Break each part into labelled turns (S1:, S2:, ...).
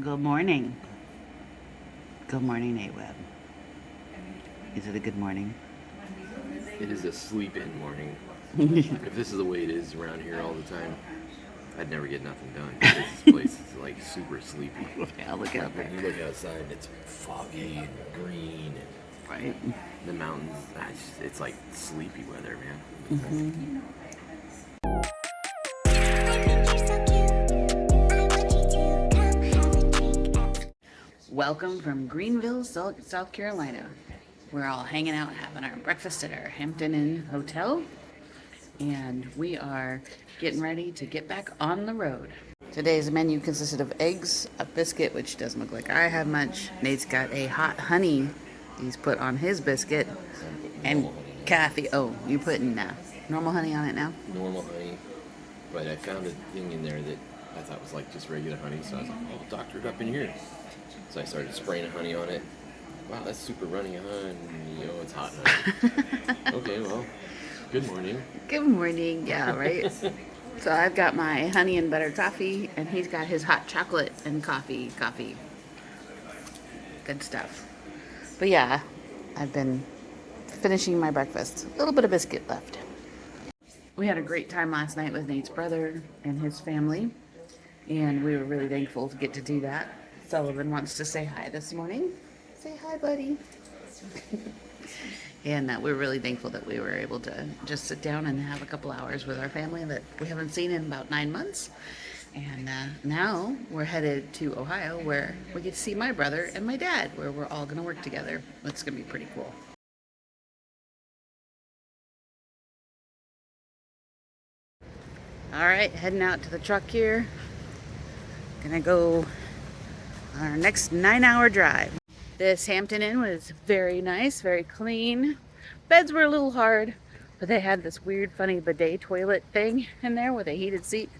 S1: Good morning. Good morning, Webb. Is it a good morning?
S2: It is a sleep-in morning. If this is the way it is around here all the time, I'd never get nothing done. Because this place is like super sleepy.
S1: Yeah, look out there.
S2: When you look outside, it's foggy and green, and
S1: Right.
S2: the mountains. It's like sleepy weather, man.
S1: Mm-hmm. Welcome from Greenville, South Carolina. We're all hanging out, having our breakfast at our Hampton Inn hotel, and we are getting ready to get back on the road. Today's menu consisted of eggs, a biscuit, which doesn't look like I have much. Nate's got a hot honey he's put on his biscuit, and coffee. Oh, you're putting normal honey on it now?
S2: Normal honey, but I found a thing in there that I thought was like just regular honey, so I was like, oh, I'll doctor it up in here. So I started spraying honey on it. Wow, that's super runny honey. Oh, it's hot honey. Okay, well, good morning.
S1: Good morning. Yeah, right. So I've got my honey and butter coffee, and he's got his hot chocolate and coffee. Good stuff. But yeah, I've been finishing my breakfast. A little bit of biscuit left. We had a great time last night with Nate's brother and his family, and we were really thankful to get to do that. Sullivan wants to say hi this morning. Say hi, buddy. And we're really thankful that we were able to just sit down and have a couple hours with our family that we haven't seen in about 9 months. And now we're headed to Ohio, where we get to see my brother and my dad, where we're all going to work together. It's going to be pretty cool. All right, heading out to the truck here. Gonna go on our next 9-hour drive. This Hampton Inn was very nice, very clean. Beds were a little hard, but they had this weird, funny bidet toilet thing in there with a heated seat.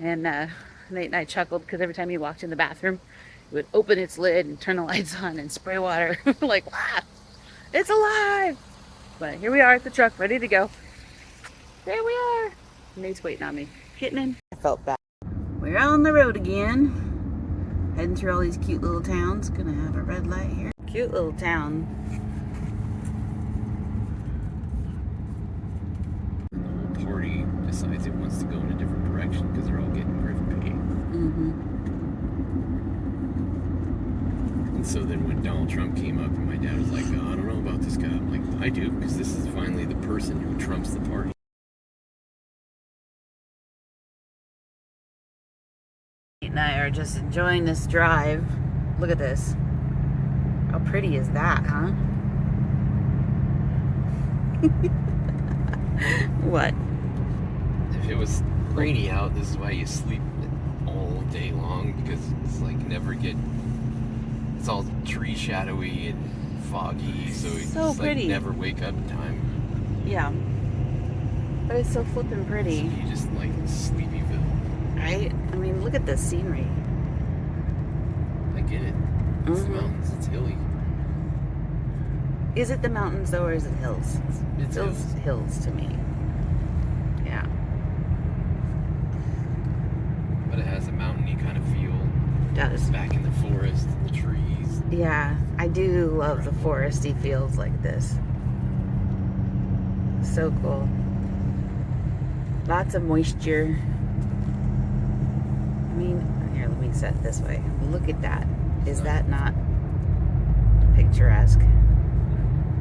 S1: And Nate and I chuckled because every time you walked in the bathroom, it would open its lid and turn the lights on and spray water. Like, wow, it's alive! But here we are at the truck, ready to go. There we are. Nate's waiting on me. Getting in. I felt bad. We're on the road again. Heading through all these cute little towns. Gonna have a red light here. Cute little town.
S2: The whole party decides it wants to go in a different direction because they're all getting grift pay.
S1: Mm-hmm.
S2: And so then when Donald Trump came up and my dad was like, oh, I don't know about this guy. I'm like, I do, because this is finally the person who trumps the party.
S1: Nate and I are just enjoying this drive. Look at this. How pretty is that, huh? What?
S2: If it was rainy out, this is why you sleep all day long, because it's like it's all tree shadowy and foggy, so it's
S1: So
S2: just
S1: pretty.
S2: like never wake up time.
S1: Yeah. But it's so flippin' pretty.
S2: So you just like Sleepyville.
S1: Right? I mean, look at this scenery.
S2: I get it. It's the mountains, it's hilly.
S1: Is it the mountains though, or is it hills?
S2: It's
S1: It feels hills to me. Yeah.
S2: But it has a mountainy kind of feel.
S1: It does.
S2: Back in the forest, the trees.
S1: Yeah, I do love the foresty feels like this. So cool. Lots of moisture. I mean, here, let me set it this way. Look at that. Is that not picturesque?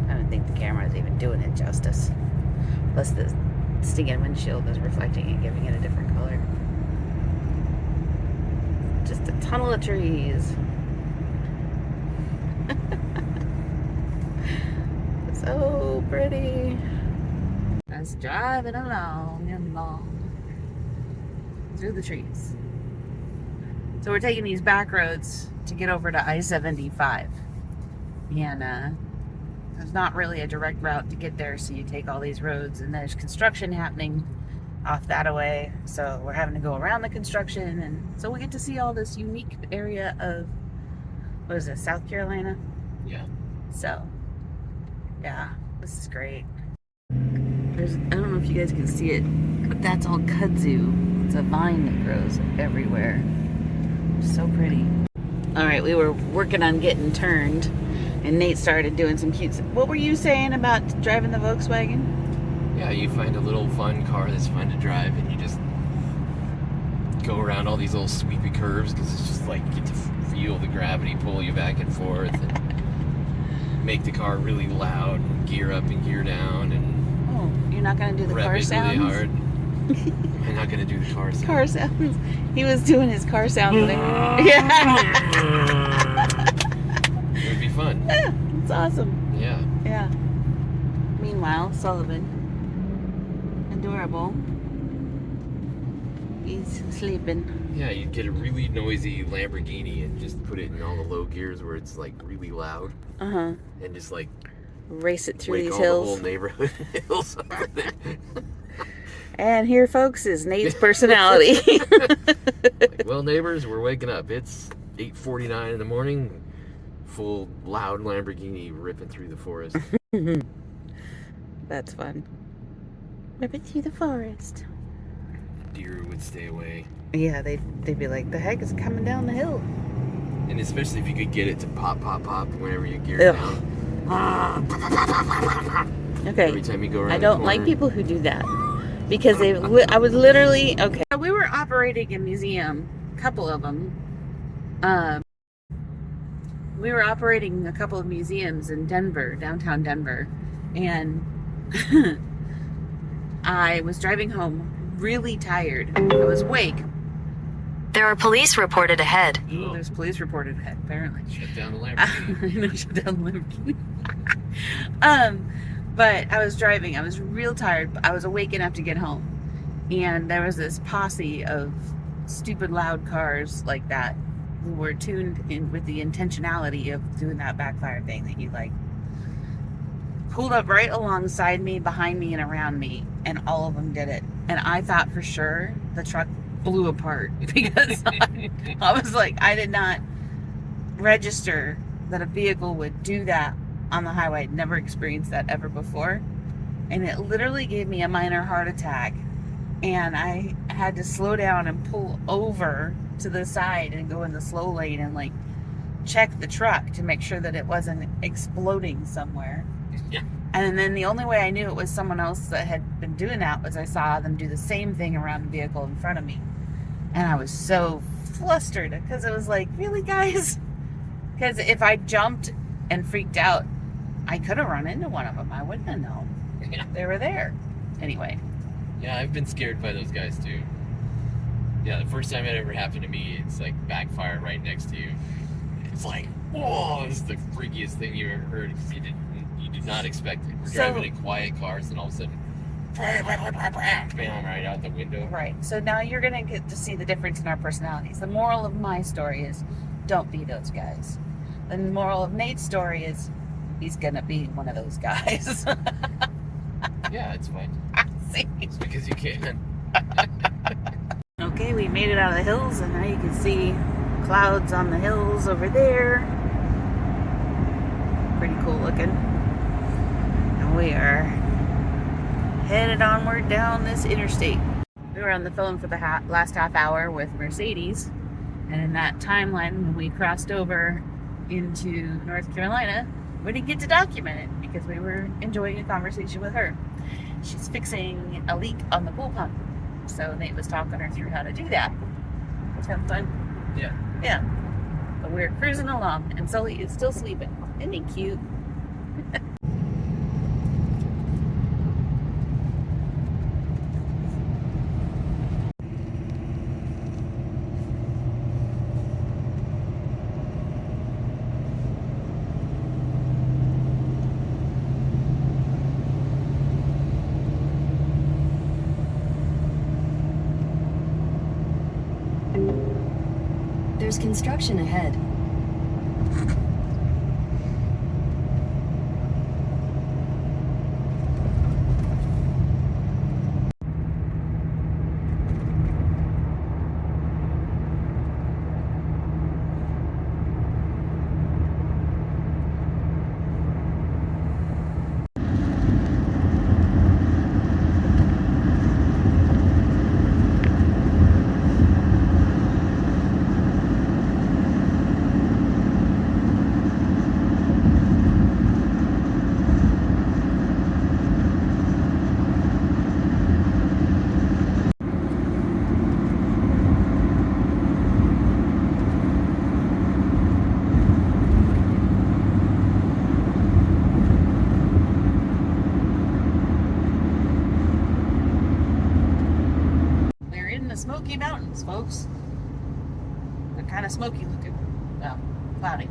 S1: I don't think the camera is even doing it justice. Plus the stinging windshield is reflecting and giving it a different color. Just a tunnel of trees. So pretty. Just driving along and along through the trees. So we're taking these back roads to get over to I-75. And there's not really a direct route to get there, so you take all these roads, and there's construction happening off that away. So we're having to go around the construction, and so we get to see all this unique area of, what is it, South Carolina?
S2: Yeah.
S1: So, yeah, this is great. I don't know if you guys can see it, but that's all kudzu. It's a vine that grows everywhere. So pretty. All right, we were working on getting turned, and Nate started doing some cute. What were you saying about driving the Volkswagen?
S2: Yeah, you find a little fun car that's fun to drive, and you just go around all these little sweepy curves because it's just like you get to feel the gravity pull you back and forth, and make the car really loud, and gear up and gear down, and
S1: Oh, you're not gonna do the
S2: rev
S1: car
S2: it
S1: sounds?
S2: really hard. I'm not gonna do the car sounds.
S1: Car sounds. He was doing his car sounds. Yeah.
S2: It would be fun.
S1: Yeah, it's awesome.
S2: Yeah.
S1: Yeah. Meanwhile, Sullivan, adorable. He's sleeping.
S2: Yeah, you'd get a really noisy Lamborghini and just put it in all the low gears where it's like really loud.
S1: Uh-huh.
S2: And just like
S1: Race it through
S2: wake
S1: these
S2: all
S1: hills.
S2: the whole neighborhood hills over there.
S1: And here, folks, is Nate's personality.
S2: Like, well, neighbors, we're waking up. It's 8:49 in the morning. Full loud Lamborghini ripping through the forest.
S1: That's fun. Ripping through the forest.
S2: Deer would stay away.
S1: Yeah, they'd be like, the heck is coming down the hill?
S2: And especially if you could get it to pop, pop, pop whenever you gear
S1: Ugh.
S2: down.
S1: Okay.
S2: Every time you go around
S1: I don't
S2: the
S1: like
S2: corner.
S1: people who do that. Because I was literally, okay. We were operating a museum, a couple of them. We were operating a couple of museums in Denver, downtown Denver. And I was driving home really tired. I was awake.
S3: There are police reported ahead.
S1: Ooh, there's police reported ahead, apparently.
S2: Shut down the Lamborghini.
S1: I know, shut down the Lamborghini. But I was driving. I was real tired. I was awake enough to get home. And there was this posse of stupid loud cars like that who were tuned in with the intentionality of doing that backfire thing that you like. Pulled up right alongside me, behind me, and around me. And all of them did it. And I thought for sure the truck blew apart because I was like, I did not register that a vehicle would do that on the highway. I'd never experienced that ever before. And it literally gave me a minor heart attack. And I had to slow down and pull over to the side and go in the slow lane and like check the truck to make sure that it wasn't exploding somewhere.
S2: Yeah.
S1: And then the only way I knew it was someone else that had been doing that was I saw them do the same thing around the vehicle in front of me. And I was so flustered because it was like, really, guys? Because if I jumped and freaked out, I could have run into one of them. I wouldn't have known.
S2: Yeah.
S1: They were there. Anyway.
S2: Yeah, I've been scared by those guys too. Yeah, the first time it ever happened to me, it's like backfire right next to you. It's like, whoa, this is the freakiest thing you ever heard because you did not expect it. We're driving in quiet cars and all of a sudden, bam, right out the window.
S1: Right. So now you're going to get to see the difference in our personalities. The moral of my story is don't be those guys. The moral of Nate's story is he's going to be one of those guys.
S2: Yeah, it's fine.
S1: See?
S2: It's because you can.
S1: Okay, we made it out of the hills, and now you can see clouds on the hills over there. Pretty cool looking. And we are headed onward down this interstate. We were on the phone for the last half hour with Mercedes, and in that timeline, when we crossed over into North Carolina, we didn't get to document it because we were enjoying a conversation with her. She's fixing a leak on the pool pump. So Nate was talking her through how to do that. It's kind of fun.
S2: Yeah.
S1: Yeah. But we're cruising along, and Sully is still sleeping. Isn't he cute?
S3: There's construction ahead.
S1: mountains, folks. They're kind of smoky looking. Well, cloudy.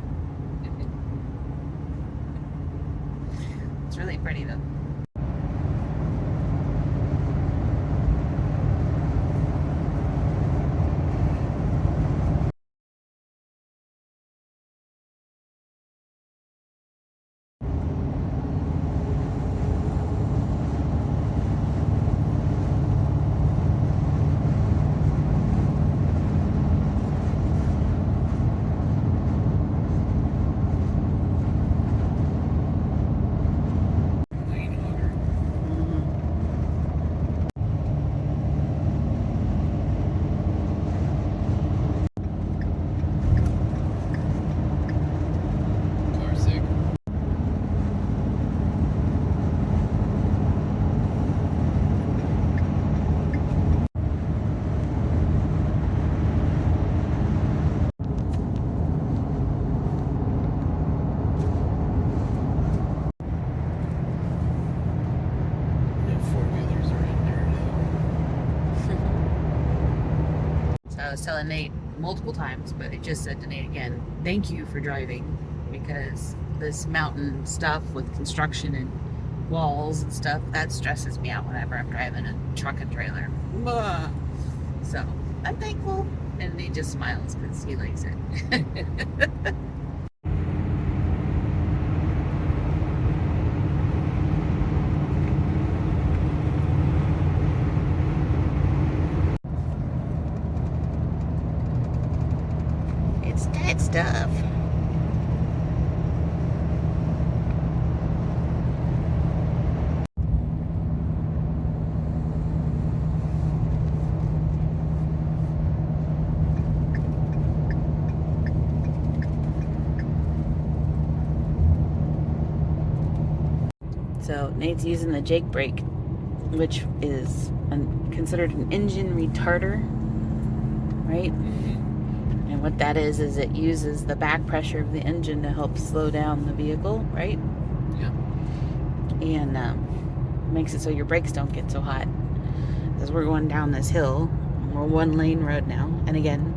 S1: It's really pretty though. I was telling Nate multiple times, but it just said to Nate again, thank you for driving, because this mountain stuff with construction and walls and stuff, that stresses me out whenever I'm driving a truck and trailer. Blah. So I'm thankful, and Nate just smiles because he likes it. That stuff. So Nate's using the Jake brake, which is considered an engine retarder, right? And what that is it uses the back pressure of the engine to help slow down the vehicle, right?
S2: Yeah.
S1: And makes it so your brakes don't get so hot. As we're going down this hill, we're one lane road now. And again,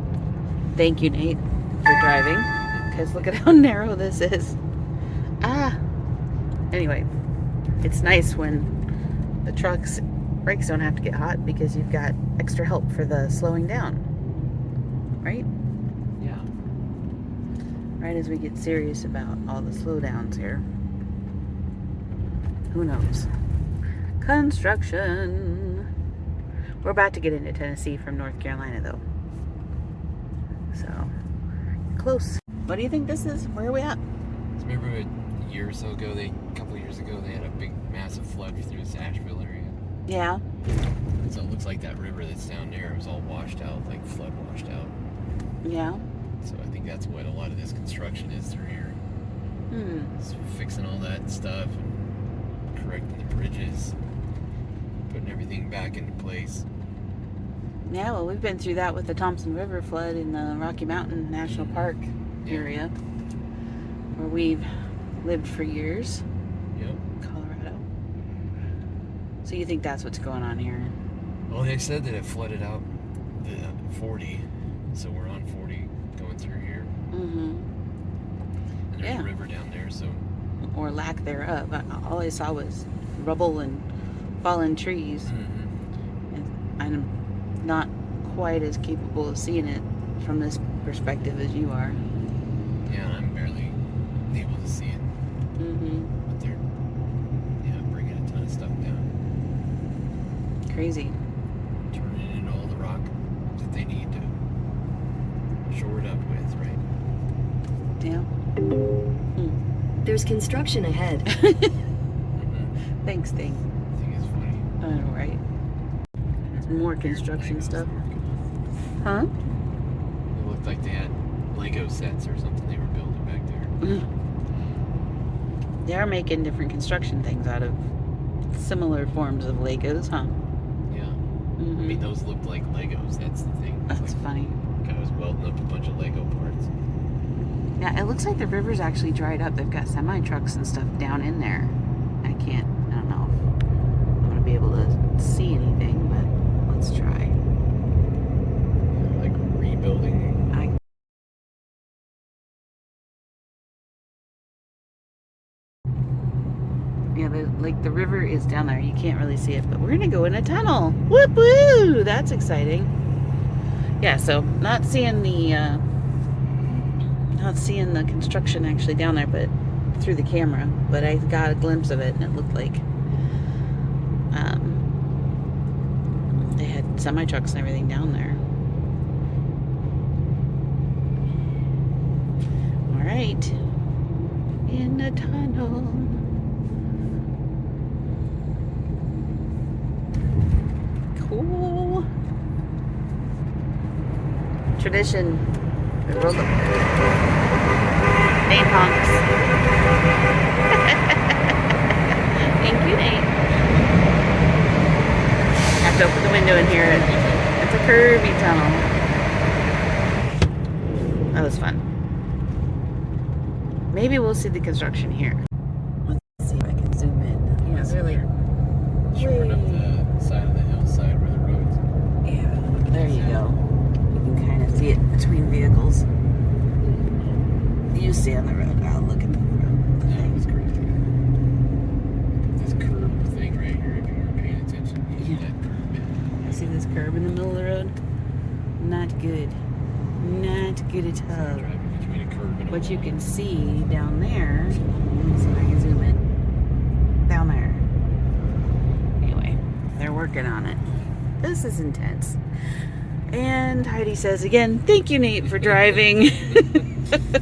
S1: thank you, Nate, for driving, because look at how narrow this is. Anyway, it's nice when the truck's brakes don't have to get hot because you've got extra help for the slowing down, right? Right as we get serious about all the slowdowns here. Who knows? Construction. We're about to get into Tennessee from North Carolina though. So, close. What do you think this is? Where are we at?
S2: Remember a year or so ago, a couple of years ago, they had a big, massive flood through this Asheville area?
S1: Yeah.
S2: So it looks like that river that's down there was all washed out, like flood washed out.
S1: Yeah.
S2: So I think that's what a lot of this construction is through here. It's fixing all that stuff and correcting the bridges, putting everything back into place.
S1: Yeah, well, we've been through that with the Thompson River flood in the Rocky Mountain National Park area, where we've lived for years.
S2: Yep.
S1: Colorado. So you think that's what's going on here?
S2: Well, they said that it flooded out the 40, so we're on 40 going through here. And there's a river down there, so.
S1: Or lack thereof. All I saw was rubble and fallen trees. And I'm not quite as capable of seeing it from this perspective as you are.
S2: Yeah, I'm barely able to see it. But they're, bringing a ton of stuff down.
S1: Crazy.
S2: Turning it into all the rock that they need to shore it up with, right?
S1: Yeah.
S3: There's construction ahead.
S1: Thanks, thing.
S2: I think it's funny.
S1: I know, right? More construction
S2: Legos
S1: stuff.
S2: working on.
S1: Huh?
S2: It looked like they had Lego sets or something they were building back there.
S1: They are making different construction things out of similar forms of Legos, huh?
S2: Yeah. I mean, those looked like Legos. That's the thing. It's
S1: That's
S2: like
S1: funny.
S2: guy was welding up a bunch of Lego parts.
S1: Yeah, it looks like the river's actually dried up. They've got semi-trucks and stuff down in there. I don't know if I'm going to be able to see anything, but let's try.
S2: building.
S1: Yeah, like the river is down there. You can't really see it, but we're gonna go in a tunnel. Whoop woo! That's exciting. Yeah, so not seeing the construction actually down there, but through the camera. But I got a glimpse of it, and it looked like they had semi trucks and everything down there. All right, in the tunnel. Cool. Tradition. The roll up. Nate honks. Thank you, Nate. Have to open the window and hear it. It's a curvy tunnel. That was fun. Maybe we'll see the construction here. Let's see if I can zoom in. Yeah, it's really.
S2: Short up the side of the hillside where the road's.
S1: Yeah, there you go. You can kind of see it between vehicles. You stay on the road. I'll look at the road.
S2: That was crazy. This curb thing right here, if you weren't paying attention,
S1: Yeah.
S2: that curb.
S1: See this curb in the middle of the road? Not good. Not good at all.
S2: Driving between a curb and a
S1: What you
S2: wall.
S1: can see down there, let me see if I can zoom in. Down there. Anyway, they're working on it. This is intense. And Heidi says again, thank you, Nate, for driving.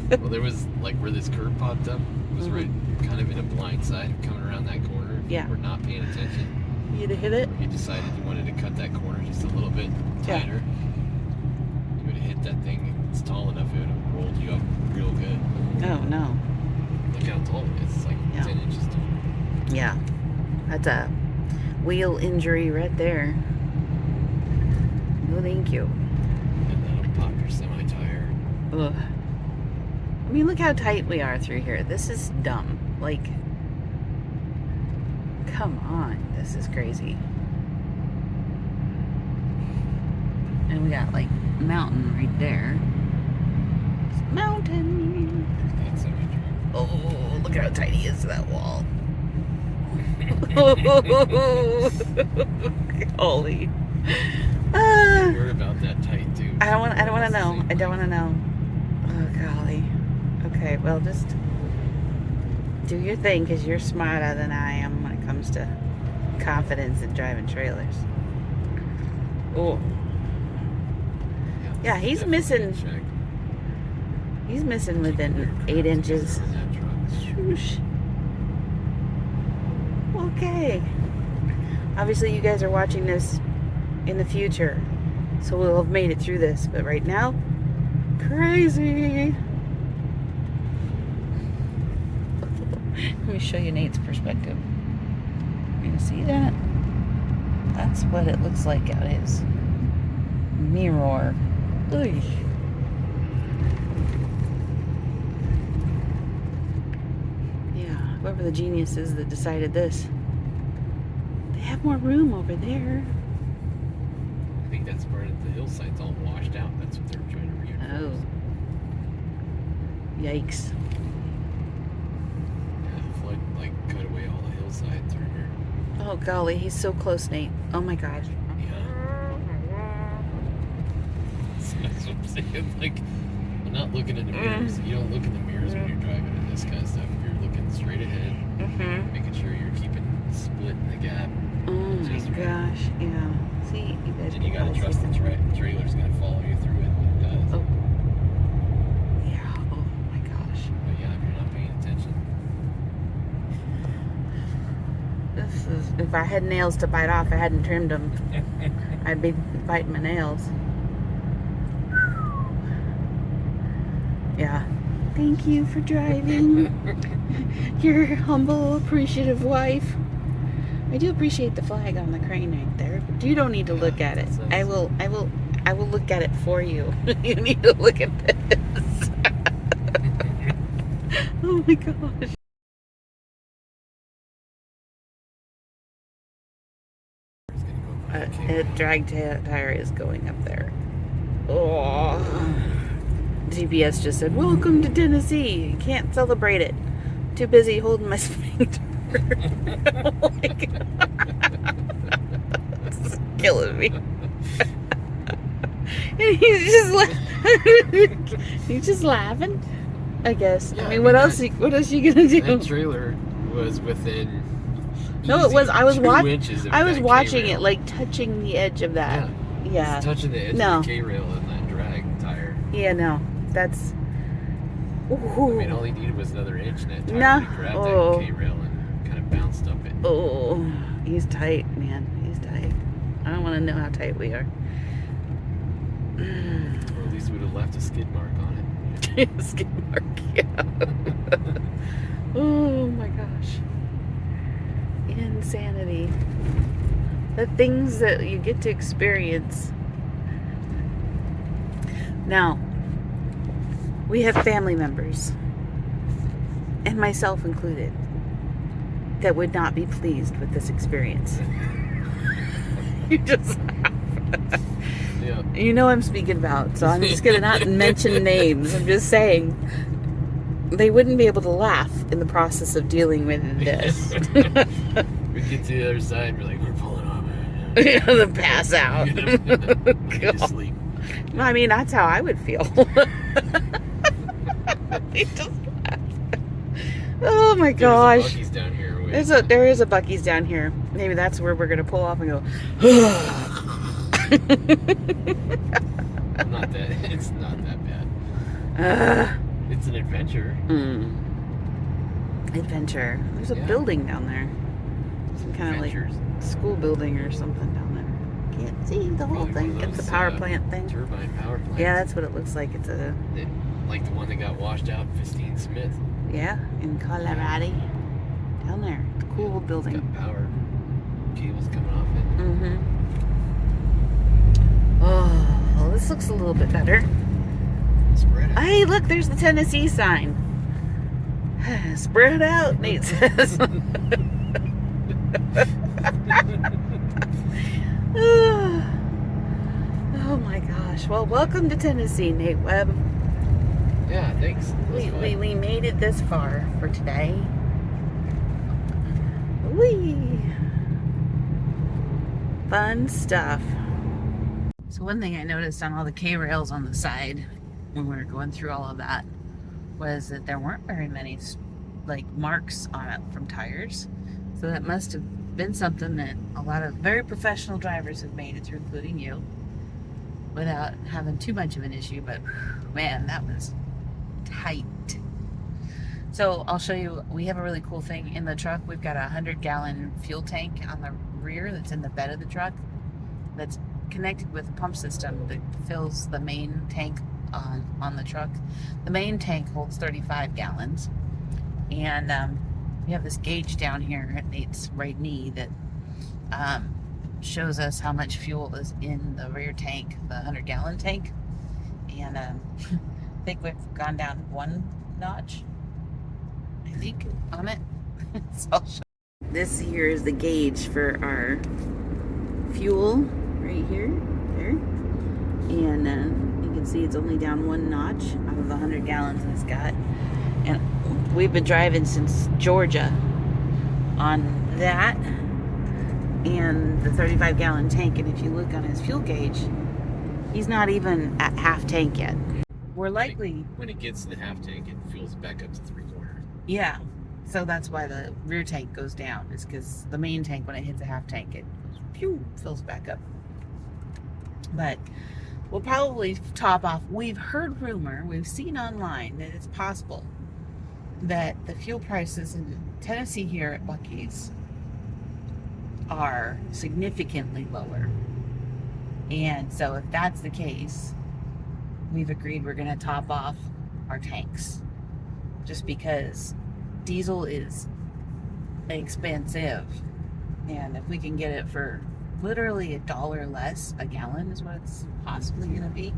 S2: Well, there was like where this curb popped up was right kind of in a blind side coming around that corner. If
S1: Yeah.
S2: you were not paying attention.
S1: You'd have hit it?
S2: You decided you wanted to cut that corner just a little bit tighter. You would have hit that thing. It's tall enough. It would have rolled you up real good.
S1: Oh, no.
S2: Look how tall it is. It's like
S1: Yeah.
S2: 10 inches tall.
S1: Yeah. That's a wheel injury right there. No, thank you.
S2: And that'll pop your semi-tire.
S1: Ugh. I mean, look how tight we are through here. This is dumb. Like, come on. This is crazy. And we got, like, mountain right there. Mountain.
S2: That's semi-truck.
S1: Oh, look how tight he is to that wall. Holy.
S2: You're about that tight too.
S1: I don't want to know. I don't want to know. Oh, golly. Okay, well, just do your thing because you're smarter than I am when it comes to confidence in driving trailers. Oh. Yeah, he's missing. He's missing within 8 inches. Shoosh. Okay. Obviously, you guys are watching this in the future, so we'll have made it through this. But right now, crazy. Let me show you Nate's perspective. You can see that? That's what it looks like out his mirror. Oy. Yeah, whoever the genius is that decided this. They have more room over there.
S2: I think that's part of the hillside's all washed out. That's what they're trying to reinforce.
S1: Oh. Yikes.
S2: Yeah, the flood like cut away all the hillside through here.
S1: Oh golly, he's so close, Nate. Oh my gosh.
S2: Yeah. That's what I'm saying. Like, I'm not looking in the mirrors. You don't look in the mirrors when you're driving in this kind of stuff. You're looking straight ahead, making sure you're keeping split in the gap.
S1: Oh my
S2: Just right.
S1: gosh, yeah. See, you guys
S2: And you
S1: can
S2: gotta
S1: probably
S2: trust
S1: see
S2: the
S1: them.
S2: trailer's gonna follow you through it when it does.
S1: Oh. Yeah, oh my gosh.
S2: But yeah, if you're not paying attention.
S1: This is, if I had nails to bite off, I hadn't trimmed them. I'd be biting my nails. Yeah. Thank you for driving. Your humble, appreciative wife. I do appreciate the flag on the crane right there, but you don't need to look at it. I will look at it for you. You need to look at this. Oh my gosh. A drag tire is going up there. Oh. GPS just said, "Welcome to Tennessee. You can't celebrate it. Too busy holding my sphincter." Oh my God. This is killing me. And he's just laughing, I guess.
S2: Yeah,
S1: I mean, what else you gonna do?
S2: That trailer was within.
S1: No, it was. I was
S2: 2
S1: watching.
S2: inches of
S1: I was
S2: that
S1: watching
S2: K-rail.
S1: it, like touching the edge of that. Yeah.
S2: It's touching the edge
S1: No.
S2: of the K-rail and that drag tire.
S1: Yeah. No. That's.
S2: I
S1: Ooh.
S2: mean, all he needed was another inch, and that tire
S1: No.
S2: would have grabbed
S1: Oh.
S2: that K-rail and kind of bounced up it.
S1: Oh, he's tight, man. He's tight. I don't want to know how tight we are.
S2: Or at least would have left a skid mark on it.
S1: Skid mark, yeah. Oh my gosh. Insanity. The things that you get to experience. Now, we have family members, and myself included, that would not be pleased with this experience. You just
S2: Yeah.
S1: You know I'm speaking about, so I'm just gonna not mention names. I'm just saying they wouldn't be able to laugh in the process of dealing with this.
S2: We get to the other side, we're like, we're pulling off.
S1: The pass out.
S2: Go to sleep.
S1: I mean, that's how I would feel. They just laugh. Oh my gosh.
S2: There's a Buc-ee's down here.
S1: There is a Buc-ee's down here. Maybe that's where we're gonna pull off and go.
S2: It's not that bad. It's an adventure.
S1: Adventure. There's a
S2: Yeah.
S1: building down there. Some kind of like school building or something down there. Can't see the whole
S2: Probably one
S1: thing.
S2: of
S1: It's a
S2: those,
S1: power plant thing.
S2: Turbine power plant.
S1: Yeah, that's what it looks like. It's a
S2: Like the one that got washed out, Fistine Smith.
S1: in Colorado. Down there. It's a cool building.
S2: Got power cables coming off it.
S1: Oh, well, this looks a little bit better.
S2: Spread out.
S1: Hey, look, there's the Tennessee sign. Spread out, Nate says. Oh my gosh. Well, welcome to Tennessee, Nate Webb.
S2: Yeah, thanks.
S1: We made it this far for today. Whee! Fun stuff. So one thing I noticed on all the K-rails on the side when we were going through all of that was that there weren't very many like marks on it from tires. So that must have been something that a lot of very professional drivers have made it through, including you, without having too much of an issue. But man, that was tight. So I'll show you, we have a really cool thing in the truck. We've got a 100-gallon fuel tank on the rear that's in the bed of the truck that's connected with a pump system that fills the main tank on the truck. The main tank holds 35 gallons. And we have this gauge down here at Nate's right knee that shows us how much fuel is in the rear tank, the 100-gallon tank. And I think we've gone down one notch, I think, on it. So I'll show you. This here is the gauge for our fuel right here, there. And you can see it's only down one notch out of the 100 gallons it's got. And we've been driving since Georgia on that and the 35-gallon tank. And if you look on his fuel gauge, he's not even at half tank yet. We're likely...
S2: When it gets to the half tank, it fuels back up to 3/4.
S1: Yeah. So that's why the rear tank goes down, is because the main tank, when it hits a half tank, it fills back up. But we'll probably top off. We've heard rumor, we've seen online that it's possible that the fuel prices in Tennessee here at Buc-ee's are significantly lower. And so if that's the case, we've agreed we're going to top off our tanks. Just because diesel is expensive. And if we can get it for literally $1 less a gallon is what it's possibly going to be.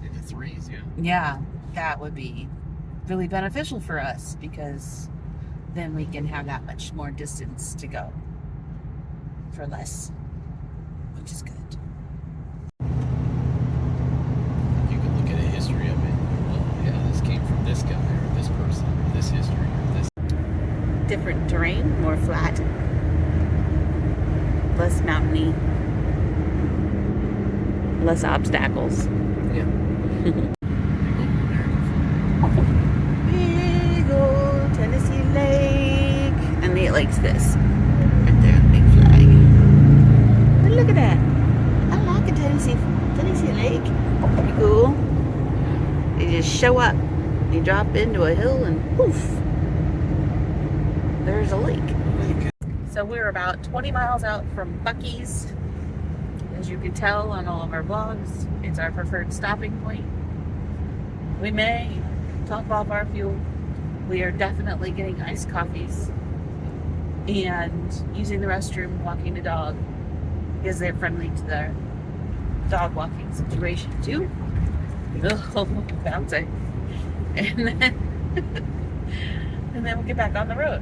S2: In the threes, yeah.
S1: Yeah, that would be really beneficial for us, because then we can have that much more distance to go for less, which is good. different terrain, more flat, less mountainy, less obstacles.
S2: Yeah.
S1: Big old Tennessee lake. And Nate likes this. Right there, the big flag. But look at that. I like a Tennessee lake. Pretty cool. You just show up. You drop into a hill and poof. There's a lake. So we're about 20 miles out from Buc-ee's. As you can tell on all of our vlogs, it's our preferred stopping point. We may top off our fuel. We are definitely getting iced coffees and using the restroom, walking the dog, because they're friendly to the dog walking situation too. Oh, bouncing. And then we'll get back on the road.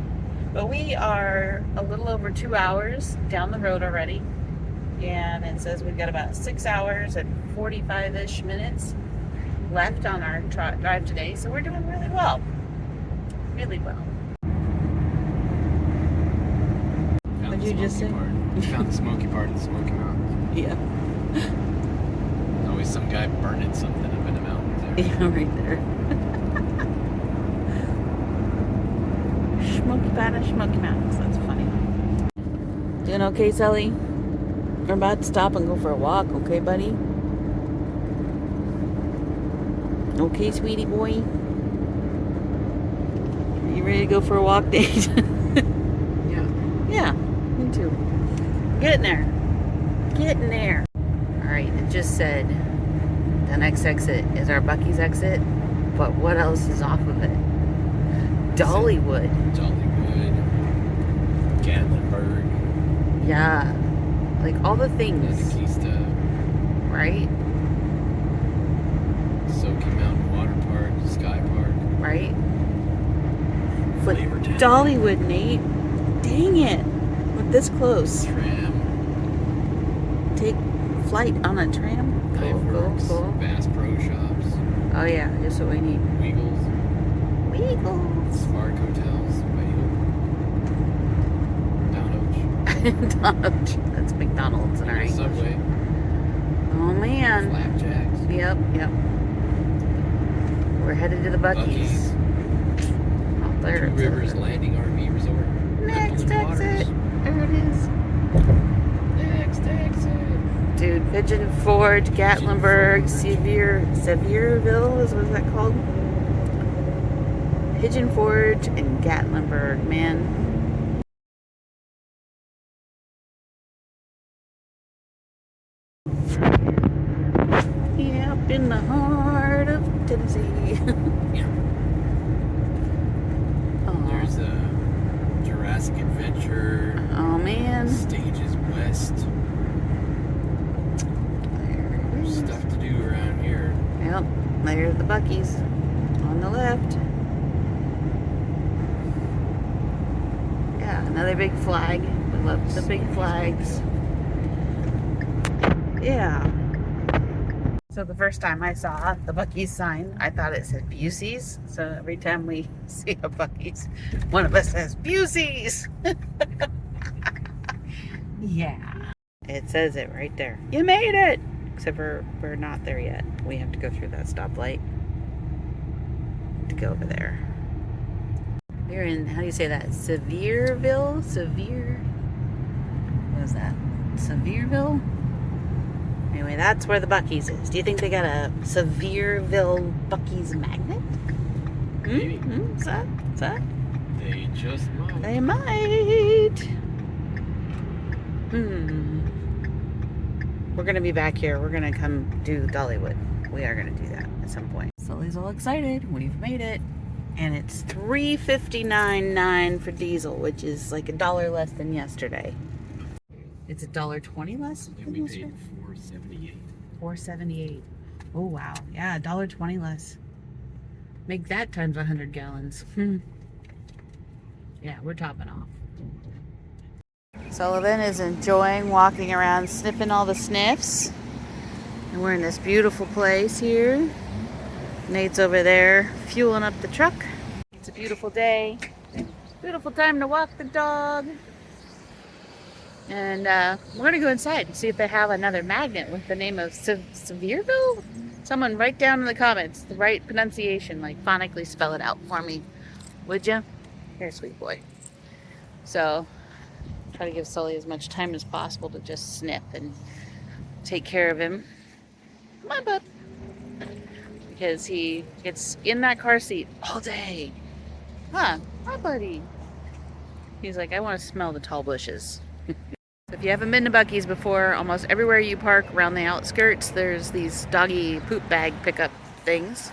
S1: But we are a little over 2 hours down the road already. And it says we've got about 6 hours and 45-ish minutes left on our drive today. So we're doing really well. Really well. What'd you just say?
S2: Found the smoky part of the Smoky Mountains.
S1: Yeah.
S2: There's always some guy burning something up in the mountains there.
S1: Yeah, right there. Smoky Mountains. That's funny. Doing okay, Sully? We're about to stop and go for a walk, okay, buddy? Okay, sweetie boy? Are you ready to go for a walk, Nate?
S2: Yeah.
S1: Yeah, me too. Getting there. Getting there. Alright, it just said the next exit is our Buc-ee's exit, but what else is off of it? Dollywood.
S2: Gatlinburg.
S1: Yeah. Like all the things. Right?
S2: Soaky Mountain Water Park, Sky Park.
S1: Right? But
S2: Flavortown.
S1: Dollywood, Nate. Dang it. We're this close.
S2: Tram.
S1: Take flight on a tram. Cool.
S2: Bass Pro Shops.
S1: Oh yeah, just what we need.
S2: Weagles. Spark Hotels.
S1: McDonald's. That's McDonald's in our English.
S2: Subway.
S1: Oh man.
S2: Flapjacks.
S1: Yep. We're headed to the Buc-ee's. Out there.
S2: Two Rivers Landing RV Resort.
S1: Next exit. There it is.
S2: Next exit.
S1: Dude, Pigeon Forge, Gatlinburg, Sevierville is what's that called? Pigeon Forge and Gatlinburg, man. Yeah, up in the heart of Tennessee. Oh.
S2: There's a Jurassic Adventure.
S1: Oh man.
S2: Stages West. There's stuff to do around here.
S1: Yep, there's the Buc-ee's on the left. Yeah, another big flag. We love the big flags. Yeah. So the first time I saw the Buc-ee's sign, I thought it said Bucees. So every time we see a Buc-ee's, one of us says Bucees. Yeah. It says it right there. You made it! Except for we're not there yet. We have to go through that stoplight to go over there. We're in, how do you say that? Sevierville? What is that? Sevierville? Anyway, that's where the Buc-ee's is. Do you think they got a Sevierville Buc-ee's magnet?
S2: Maybe.
S1: Is that?
S2: They just might.
S1: They might. We're going to be back here. We're going to come do Dollywood. We are going to do that at some point. Sully's all excited. We've made it. And it's $3.59.9 for diesel, which is like $1 less than yesterday. It's $1.20 less than
S2: We
S1: yesterday?
S2: paid $4.78.
S1: $4.78. Oh wow. Yeah, $1.20 less. Make that times 100 gallons. Yeah, we're topping off. Sullivan is enjoying walking around, sniffing all the sniffs. And we're in this beautiful place here. Nate's over there fueling up the truck. It's a beautiful day. Beautiful time to walk the dog. And we're going to go inside and see if they have another magnet with the name of Sevierville. Someone write down in the comments the right pronunciation, like phonetically spell it out for me, would you? Here, sweet boy. So, try to give Sully as much time as possible to just sniff and take care of him. Come on, bud. Because he gets in that car seat all day. Huh? Hi, buddy. He's like, I want to smell the tall bushes. If you haven't been to Buc-ee's before, almost everywhere you park around the outskirts, there's these doggy poop bag pickup things.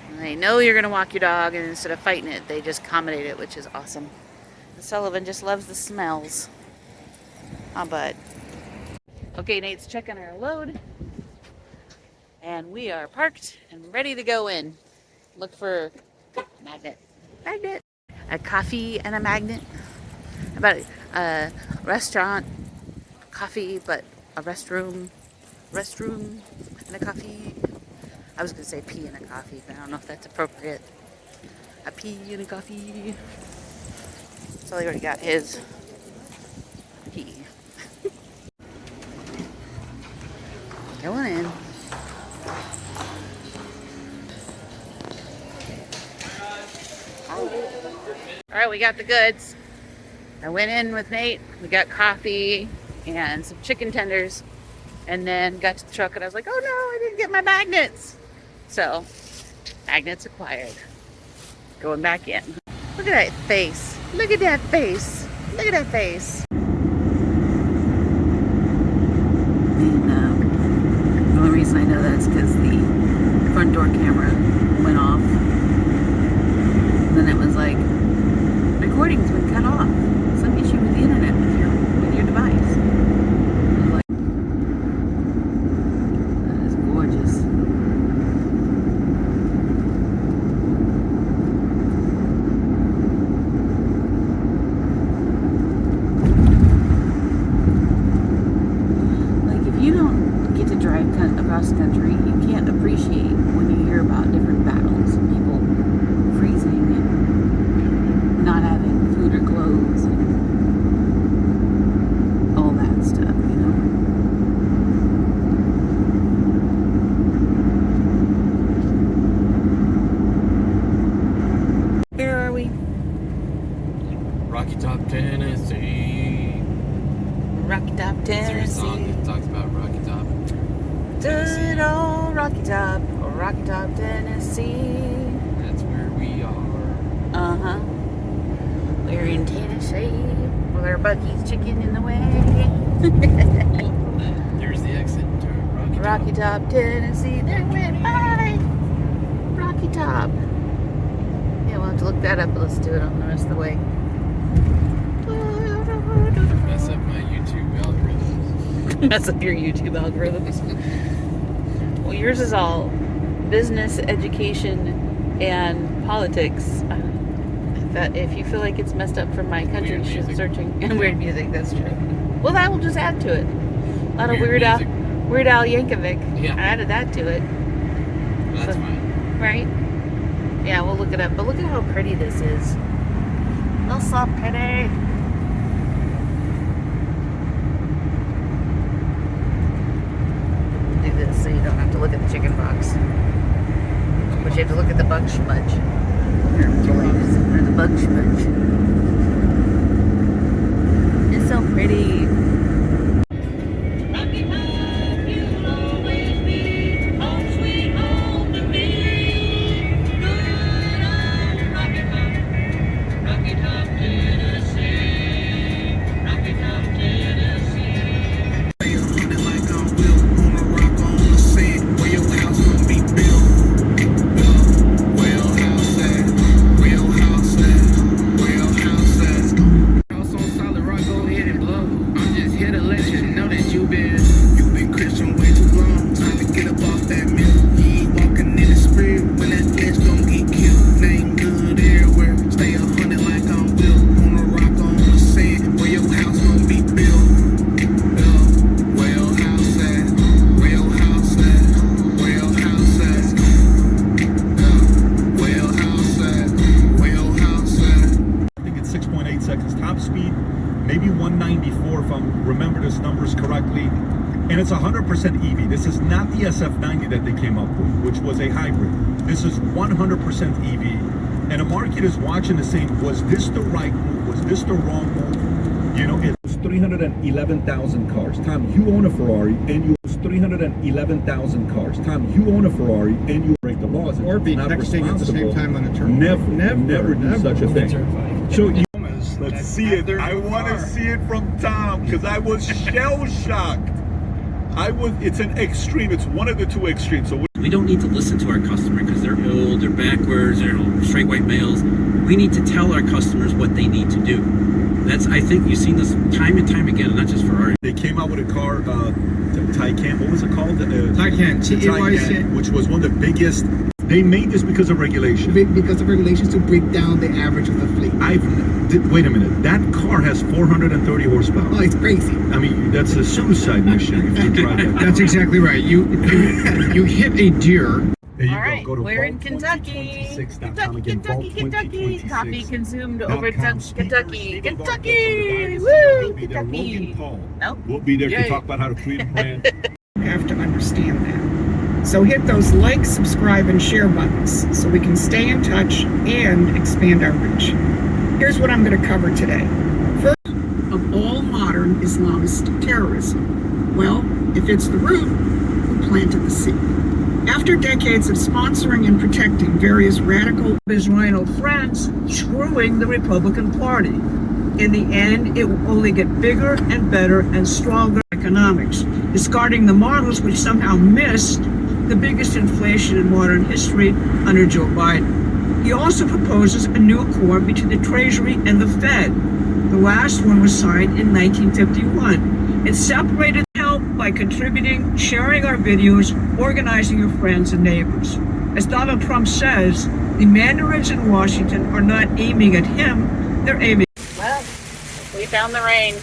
S1: And they know you're going to walk your dog, and instead of fighting it, they just accommodate it, which is awesome. And Sullivan just loves the smells. Oh, bud. Okay, Nate's checking our load. And we are parked and ready to go in. Look for magnet. Magnet. A coffee and a magnet. How about a restaurant, coffee, but a restroom and a coffee. I was going to say pee and a coffee, but I don't know if that's appropriate. A pee and a coffee. So he already got his pee. Going in. Alright, we got the goods. I went in with Nate. We got coffee and some chicken tenders. And then got to the truck and I was like, oh no, I didn't get my magnets. So, magnets acquired. Going back in. Look at that face. Look at that face. Look at that face. And the only reason I know that is because the front door camera went off. And then it was like, recording's been cut off. Some issue with the internet with your device. I was like, that is gorgeous. Like if you don't get to drive across the country, you can't appreciate when you hear about different battles and people freezing and not having food or clothes and all that stuff, you know. Where are we?
S2: Rocky Top, Tennessee.
S1: Rocky Top,
S2: Is there a
S1: Tennessee.
S2: song that talks about Rocky Top?
S1: Good old Rocky Top, Tennessee.
S2: That's where we are.
S1: Uh-huh. We're in Tennessee with our Buc-ee's chicken in the way.
S2: There's the exit to
S1: Rocky Top, Tennessee. There went by. Rocky Top. Yeah, we'll have to look that up, but let's do it on the rest of the way.
S2: Mess up my YouTube algorithms.
S1: Mess up your YouTube algorithms. Well, yours is all business, education, and politics. If you feel like it's messed up from my country,
S2: Weird music.
S1: searching and weird music, that's true. Well, that will just add to it. A lot of
S2: Weird
S1: Weird Al Yankovic.
S2: Yeah.
S1: I added that to it.
S2: Well, that's
S1: So-
S2: fine.
S1: Right? Yeah, we'll look it up. But look at how pretty this is. Oh, so pretty. Do this so you don't have to look at the chicken box. But you have to look at the bug smudge. Or the bug smudge. It's so pretty.
S4: Well, how's that? SF94, if I remember this numbers correctly. And it's 100% EV. This is not the SF90 that they came up with, which was a hybrid. This is 100% EV. And the market is watching the same, was this the right move? Was this the wrong move? You know, it was 311,000 cars. Tom, you own a Ferrari and you 311,000 cars. Tom, you own a Ferrari and you break the laws.
S5: Or be
S4: Not
S5: texting at the same time on a turn.
S4: Never do such a thing. So you, let's
S5: That's
S4: see it.
S5: their
S4: I want to
S5: car.
S4: see it from Tom because I was shell shocked. It's an extreme. It's one of the two extremes. So
S6: we don't need to listen to our customer because they're old, they're backwards, they're straight white males. We need to tell our customers what they need to do. I think you've seen this time and time again, not just Ferrari.
S4: they came out with a car, Taycan. What was it called?
S5: Taycan,
S4: Taycan, which was one of the biggest. They made this because of regulation.
S7: Because of regulations to break down the average of the fleet.
S4: Wait a minute. That car has 430 horsepower.
S7: Oh, it's crazy.
S4: I mean, that's a suicide mission if you drive that.
S5: That's exactly right. You hit a deer.
S4: There you
S1: All right,
S4: go to
S1: we're in Kentucky. Kentucky. Coffee consumed over Kentucky. Kentucky! Woo! Kentucky! No?
S4: We'll be there
S1: Yay.
S4: to talk about how to create a plan.
S7: You have to understand that. So hit those like, subscribe, and share buttons so we can stay in touch and expand our reach. Here's what I'm going to cover today. First, of all modern Islamist terrorism. Well, if it's the root, who planted the seed? After decades of sponsoring and protecting various radical Israeli friends screwing the Republican Party, in the end, it will only get bigger and better and stronger economics, discarding the models which somehow missed the biggest inflation in modern history under Joe Biden. He also proposes a new accord between the Treasury and the Fed. The last one was signed in 1951. It separated help by contributing, sharing our videos, organizing your friends and neighbors. As Donald Trump says, the mandarins in Washington are not aiming at him, they're aiming.
S1: Well, we found the rain.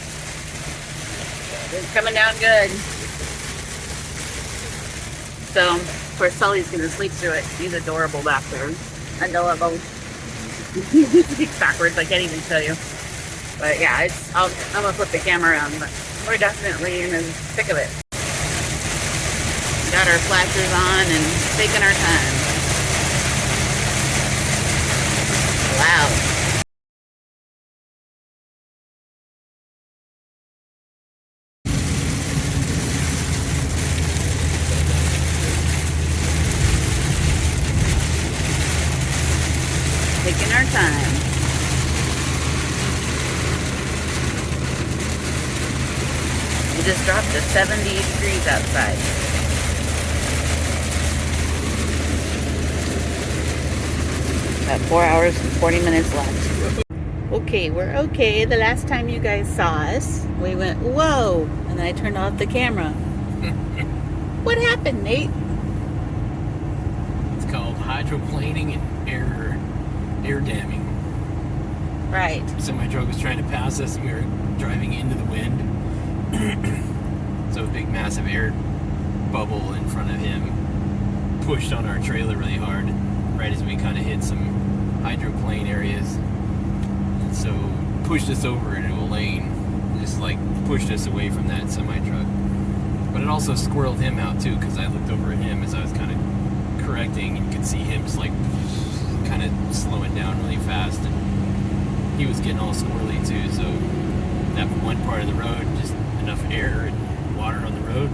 S1: It's coming down good. So, of course, Sully's going to sleep through it. He's adorable back there. Adorable. He's backwards, I can't even show you. But yeah, I'm going to flip the camera around, but we're definitely in the thick of it. Got our flashers on and taking our time. Wow. Taking our time. It just dropped to 70 degrees outside. About 4 hours and 40 minutes left. Okay, we're okay. The last time you guys saw us, we went, whoa, and then I turned off the camera. What happened, Nate?
S6: It's called hydroplaning and air damming.
S1: Right.
S6: Semi-truck was trying to pass us and we were driving into the wind. So a big massive air bubble in front of him pushed on our trailer really hard right as we kind of hit some hydroplane areas. And so pushed us over into a lane, just like pushed us away from that semi-truck. But it also squirreled him out too, because I looked over at him as I was kind of correcting and you could see him just like kind of slowing down really fast, and he was getting all squirrely too. So that one part of the road, just enough air and water on the road,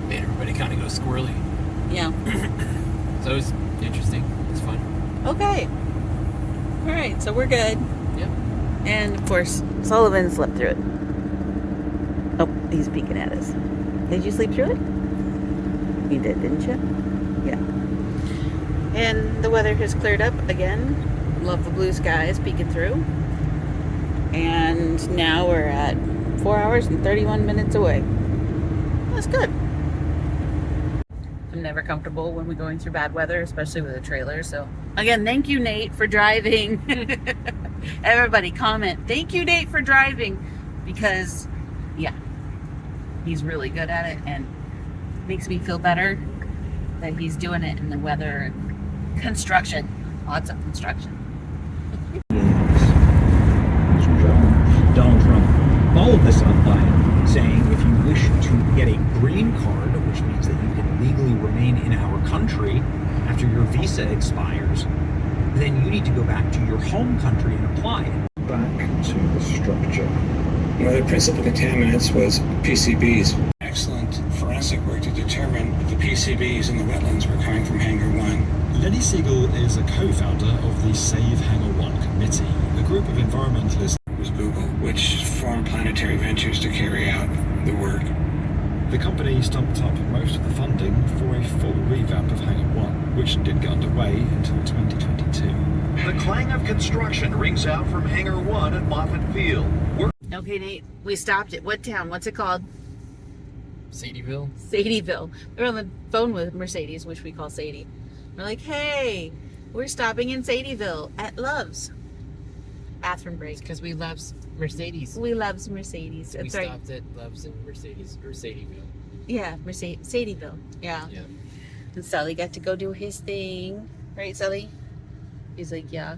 S6: made everybody kind of go squirrely.
S1: Yeah.
S6: So it was interesting. It was fun.
S1: Okay. All right, so we're good.
S6: Yep.
S1: And of course, Sullivan slept through it. Oh, he's peeking at us. Did you sleep through it? You did, didn't you? Yeah. And the weather has cleared up again. Love the blue skies peeking through. And now we're at 4 hours and 31 minutes away. That's good. I'm never comfortable when we're going through bad weather, especially with a trailer. So again, thank you, Nate, for driving. Everybody comment, thank you, Nate, for driving, because yeah, he's really good at it and makes me feel better that he's doing it in the weather. Construction, lots of construction.
S4: Donald Trump.
S5: followed this up by saying if you wish to get a green card, which means that you can legally remain in our country after your visa expires, then you need to go back to your home country and apply.
S8: Back to the structure. One of the principal contaminants was PCBs. Excellent forensic work to determine if the PCBs in the wetlands were coming from Hangar 1.
S9: Lenny Siegel is a co-founder of the Save Hangar 1 Committee, a group of environmentalists.
S8: It was Google, which formed Planetary Ventures to carry out the work.
S9: The company stumped up most of the funding for a full revamp of Hangar 1, which didn't get underway until 2022.
S10: The clang of construction rings out from Hangar 1 at Moffett Field.
S1: Okay, Nate, we stopped at what town? What's it called?
S6: Sadieville.
S1: Sadieville. We're on the phone with Mercedes, which we call Sadie. We're like, hey, we're stopping in Sadieville at Love's. Bathroom break.
S6: Because we love Mercedes.
S1: We loves Mercedes. That's
S6: we
S1: right.
S6: stopped at Love's and Mercedes, or Sadieville.
S1: Yeah, Sadieville. Yeah.
S6: Yeah.
S1: And Sully got to go do his thing. Right, Sully? He's like, yeah.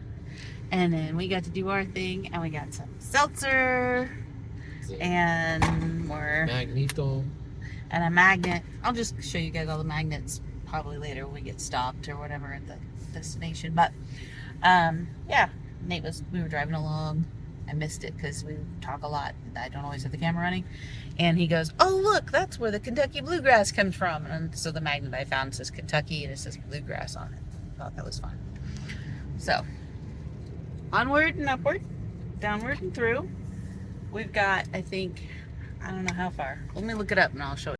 S1: And then we got to do our thing, and we got some seltzer and more
S6: Magneto.
S1: and a magnet. I'll just show you guys all the magnets probably later when we get stopped or whatever at the destination. But yeah, we were driving along. I missed it because we talk a lot. I don't always have the camera running. And he goes, oh, look, that's where the Kentucky bluegrass comes from. And so the magnet I found says Kentucky and it says bluegrass on it. I thought that was fun. So, onward and upward, downward and through. We've got, I think, I don't know how far. Let me look it up and I'll show it.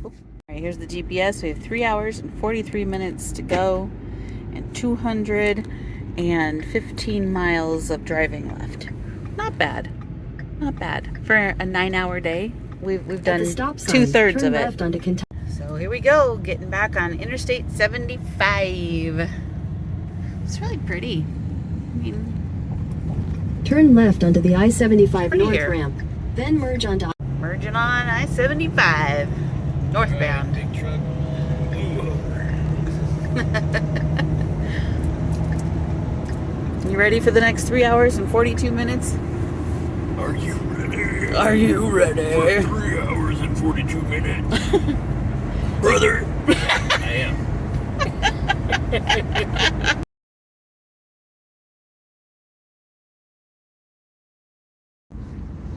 S1: All right, here's the GPS. We have 3 hours and 43 minutes to go and 215 miles of driving left. Not bad. Not bad. For a 9-hour day, we've done 2/3 of it. So here we go, getting back on Interstate 75. It's really pretty. I mean,
S3: Turn left onto the I-75
S1: Pretty
S3: north
S1: here.
S3: ramp, then merge onto
S1: merging on I-75 northbound.
S6: Big truck.
S1: You ready for the next 3 hours and 42 minutes?
S10: Are you ready?
S1: Are you ready?
S10: For 3 hours and 42 minutes. Brother!
S6: I am.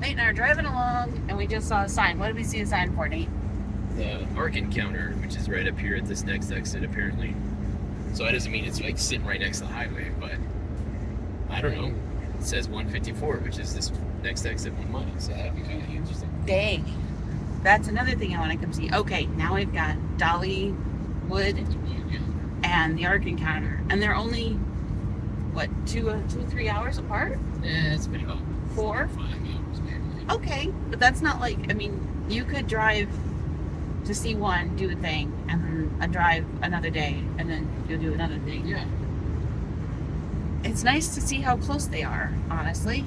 S1: Nate and I are driving along and we just saw a sign. What did we see a sign for, Nate?
S6: The arc encounter, which is right up here at this next exit, apparently. So that doesn't mean it's like sitting right next to the highway, but I don't know. It says 154, which is this next exit 1 mile, so that'd be kind of interesting.
S1: Dang. That's another thing I want to come see. Okay, now we've got Dollywood and the arc encounter. And they're only, what, 2 or 3 hours apart?
S6: Yeah, it's been about
S1: 4
S6: or 5 hours, maybe.
S1: Okay, but that's not like, I mean, you could drive to see one, do a thing, and then drive another day, and then you'll do another thing.
S6: Yeah.
S1: It's nice to see how close they are, honestly.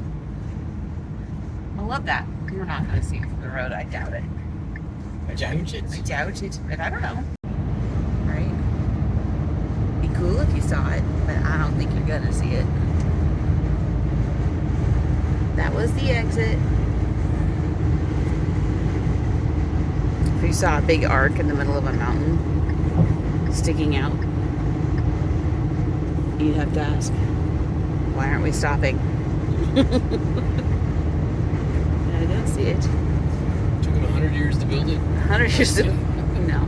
S1: I love that. We're not going to see it from the road, I doubt it.
S6: I doubt it.
S1: I doubt it, but I don't know. Right? Be cool if you saw it, but I don't think you're going to see it. That was the exit. If you saw a big arc in the middle of a mountain sticking out, you'd have to ask, why aren't we stopping? I don't see it.
S6: Took them 100 years to build it.
S1: 100 years ago. No.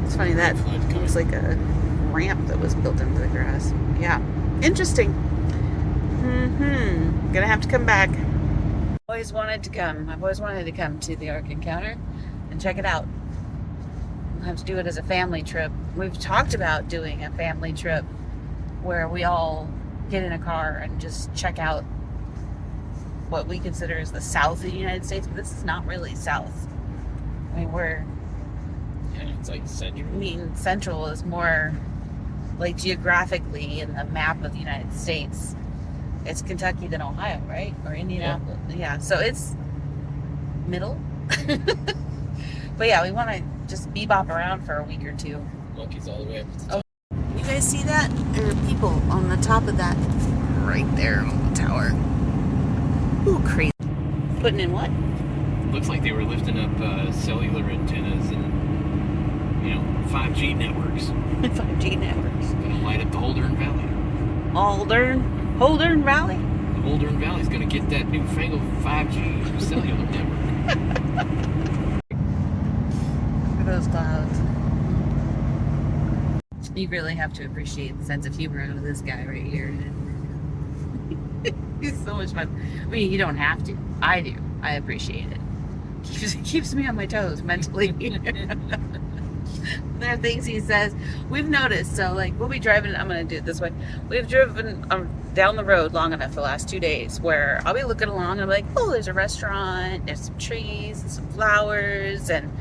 S1: It's funny that
S6: Flood
S1: it was like a ramp that was built into the grass. Yeah. Interesting. Gonna have to come back. I've always wanted to come to the Ark Encounter and check it out. We'll have to do it as a family trip. We've talked about doing a family trip where we all get in a car and just check out what we consider as the south of the United States, but this is not really south. I mean,
S6: Yeah, it's like central.
S1: central is more like geographically in the map of the United States. It's Kentucky then Ohio, right? Or Indianapolis. Yeah, so it's middle. But yeah, we want to just bebop around for a week or two.
S6: Monkeys all the way up to the top.
S1: You guys see that? There are people on the top of that right there on the tower. Ooh, crazy. Putting in what?
S6: Looks like they were lifting up cellular antennas and, 5G networks.
S1: 5G networks.
S6: Gonna light up the Holdern Valley.
S1: Holdern Valley?
S6: The Holdern Valley's gonna get that newfangled 5G cellular network.
S1: Look at those clouds. You really have to appreciate the sense of humor of this guy right here. He's so much fun. I mean, you don't have to. I do. I appreciate it. Keeps me on my toes mentally. There are things he says we've noticed. So like we'll be driving. I'm gonna do it this way. We've driven down the road long enough the last 2 days where I'll be looking along and I'm like, oh, there's a restaurant, there's some trees and some flowers, and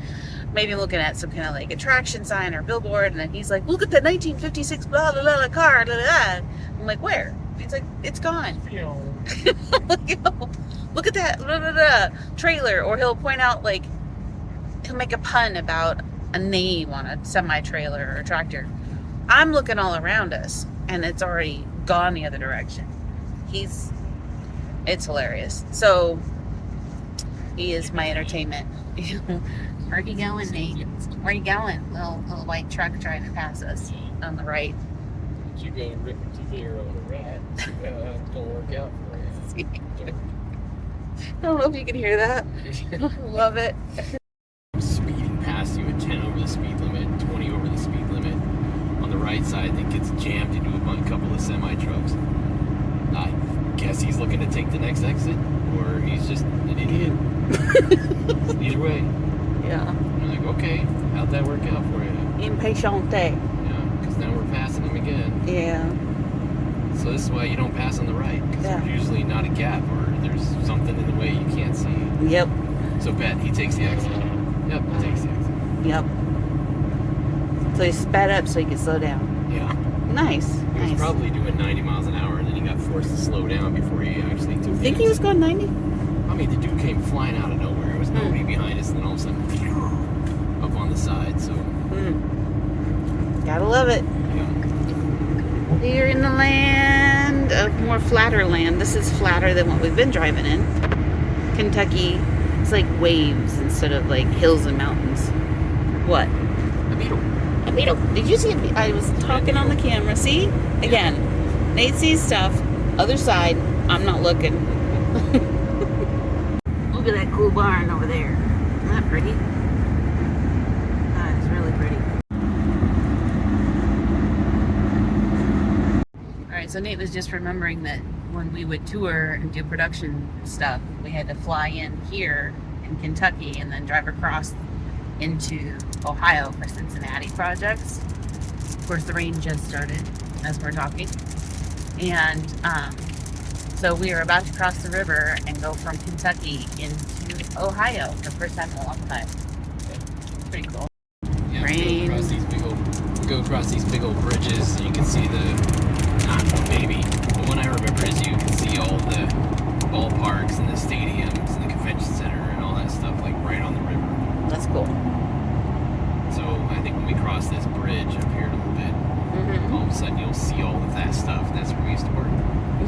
S1: maybe looking at some kind of like attraction sign or billboard. And then he's like, look at the 1956 blah blah blah car. Blah, blah, blah. I'm like, where? He's like, it's gone. Look at that blah, blah, blah, trailer. Or he'll point out, like, he'll make a pun about a name on a semi-trailer or tractor. I'm looking all around us and it's already gone the other direction. It's hilarious. So he is my entertainment. Where are you going, Nate? Where are you going? Little white truck driving past us on the right.
S6: You go and rip it to here on the rat. It's gonna work out for you.
S1: I don't know if you can hear that. Love it.
S6: Speeding past you at 10 over the speed limit, 20 over the speed limit. On the right side, that gets jammed into a couple of semi-trucks. I guess he's looking to take the next exit, or he's just an idiot. Either way.
S1: Yeah.
S6: I'm like, okay, how'd that work out for you?
S1: Impatiente.
S6: Yeah, because now we're passing him again.
S1: Yeah.
S6: So this is why you don't pass on the right, because there's usually not a gap or there's something in the way you can't see.
S1: Yep.
S6: So bet he takes the exit. Yep, he takes the exit.
S1: Yep. So he sped up so he could slow down.
S6: Yeah.
S1: Nice.
S6: He was probably doing 90 miles an hour and then he got forced to slow down before he actually took the
S1: Think he was going 90?
S6: I mean, the dude came flying out of nowhere. There was nobody behind us, and then all of a sudden, up on the side, so.
S1: Gotta love it.
S6: Yeah.
S1: Here in the land of more flatter land. This is flatter than what we've been driving in. Kentucky, it's like waves instead of like hills and mountains. What?
S6: A beetle.
S1: A beetle. Did you see it? I was talking on the camera. See? Again, Nate sees stuff. Other side, I'm not looking. Look at that cool barn over there. Isn't that pretty? That is really pretty. Alright, so Nate was just remembering that when we would tour and do production stuff, we had to fly in here in Kentucky and then drive across into Ohio for Cincinnati projects. Of course, the rain just started as we're talking. And so we were about to cross the river and go from Kentucky into Ohio for the first time in a long time. Pretty cool.
S6: Yeah,
S1: Rain.
S6: Go across these big old bridges, and you can see maybe the one I remember is you can see all the ballparks and the stadiums and the convention center and all that stuff like right on the river.
S1: That's cool.
S6: So I think when we cross this bridge up here in a little bit, all of a sudden you'll see all of that stuff, and that's where we used to work.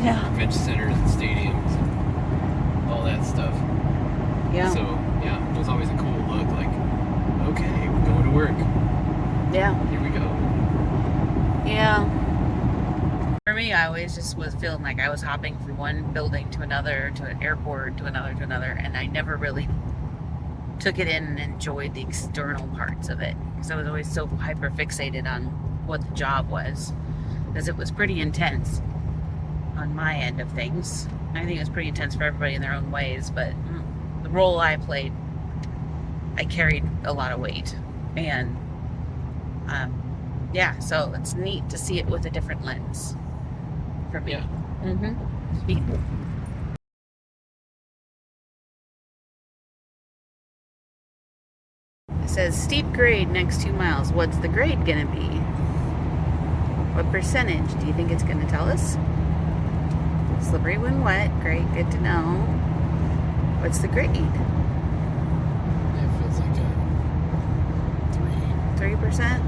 S1: Yeah.
S6: Convention centers and stadiums and all that stuff.
S1: Yeah.
S6: So yeah, it was always a cool look, like, okay, we're going to work.
S1: Yeah.
S6: Here we go.
S1: Yeah. For me, I always just was feeling like I was hopping from one building to another, to an airport, to another, and I never really took it in and enjoyed the external parts of it, because I was always so hyper fixated on what the job was, because it was pretty intense on my end of things. I think it was pretty intense for everybody in their own ways, but the role I played, I carried a lot of weight, and yeah, so it's neat to see it with a different lens for me.
S6: Yeah.
S1: It says steep grade next 2 miles. What's the grade gonna be? What percentage do you think it's gonna tell us? Slippery when wet. Great, good to know. What's the grade?
S6: It feels like a
S1: 3%?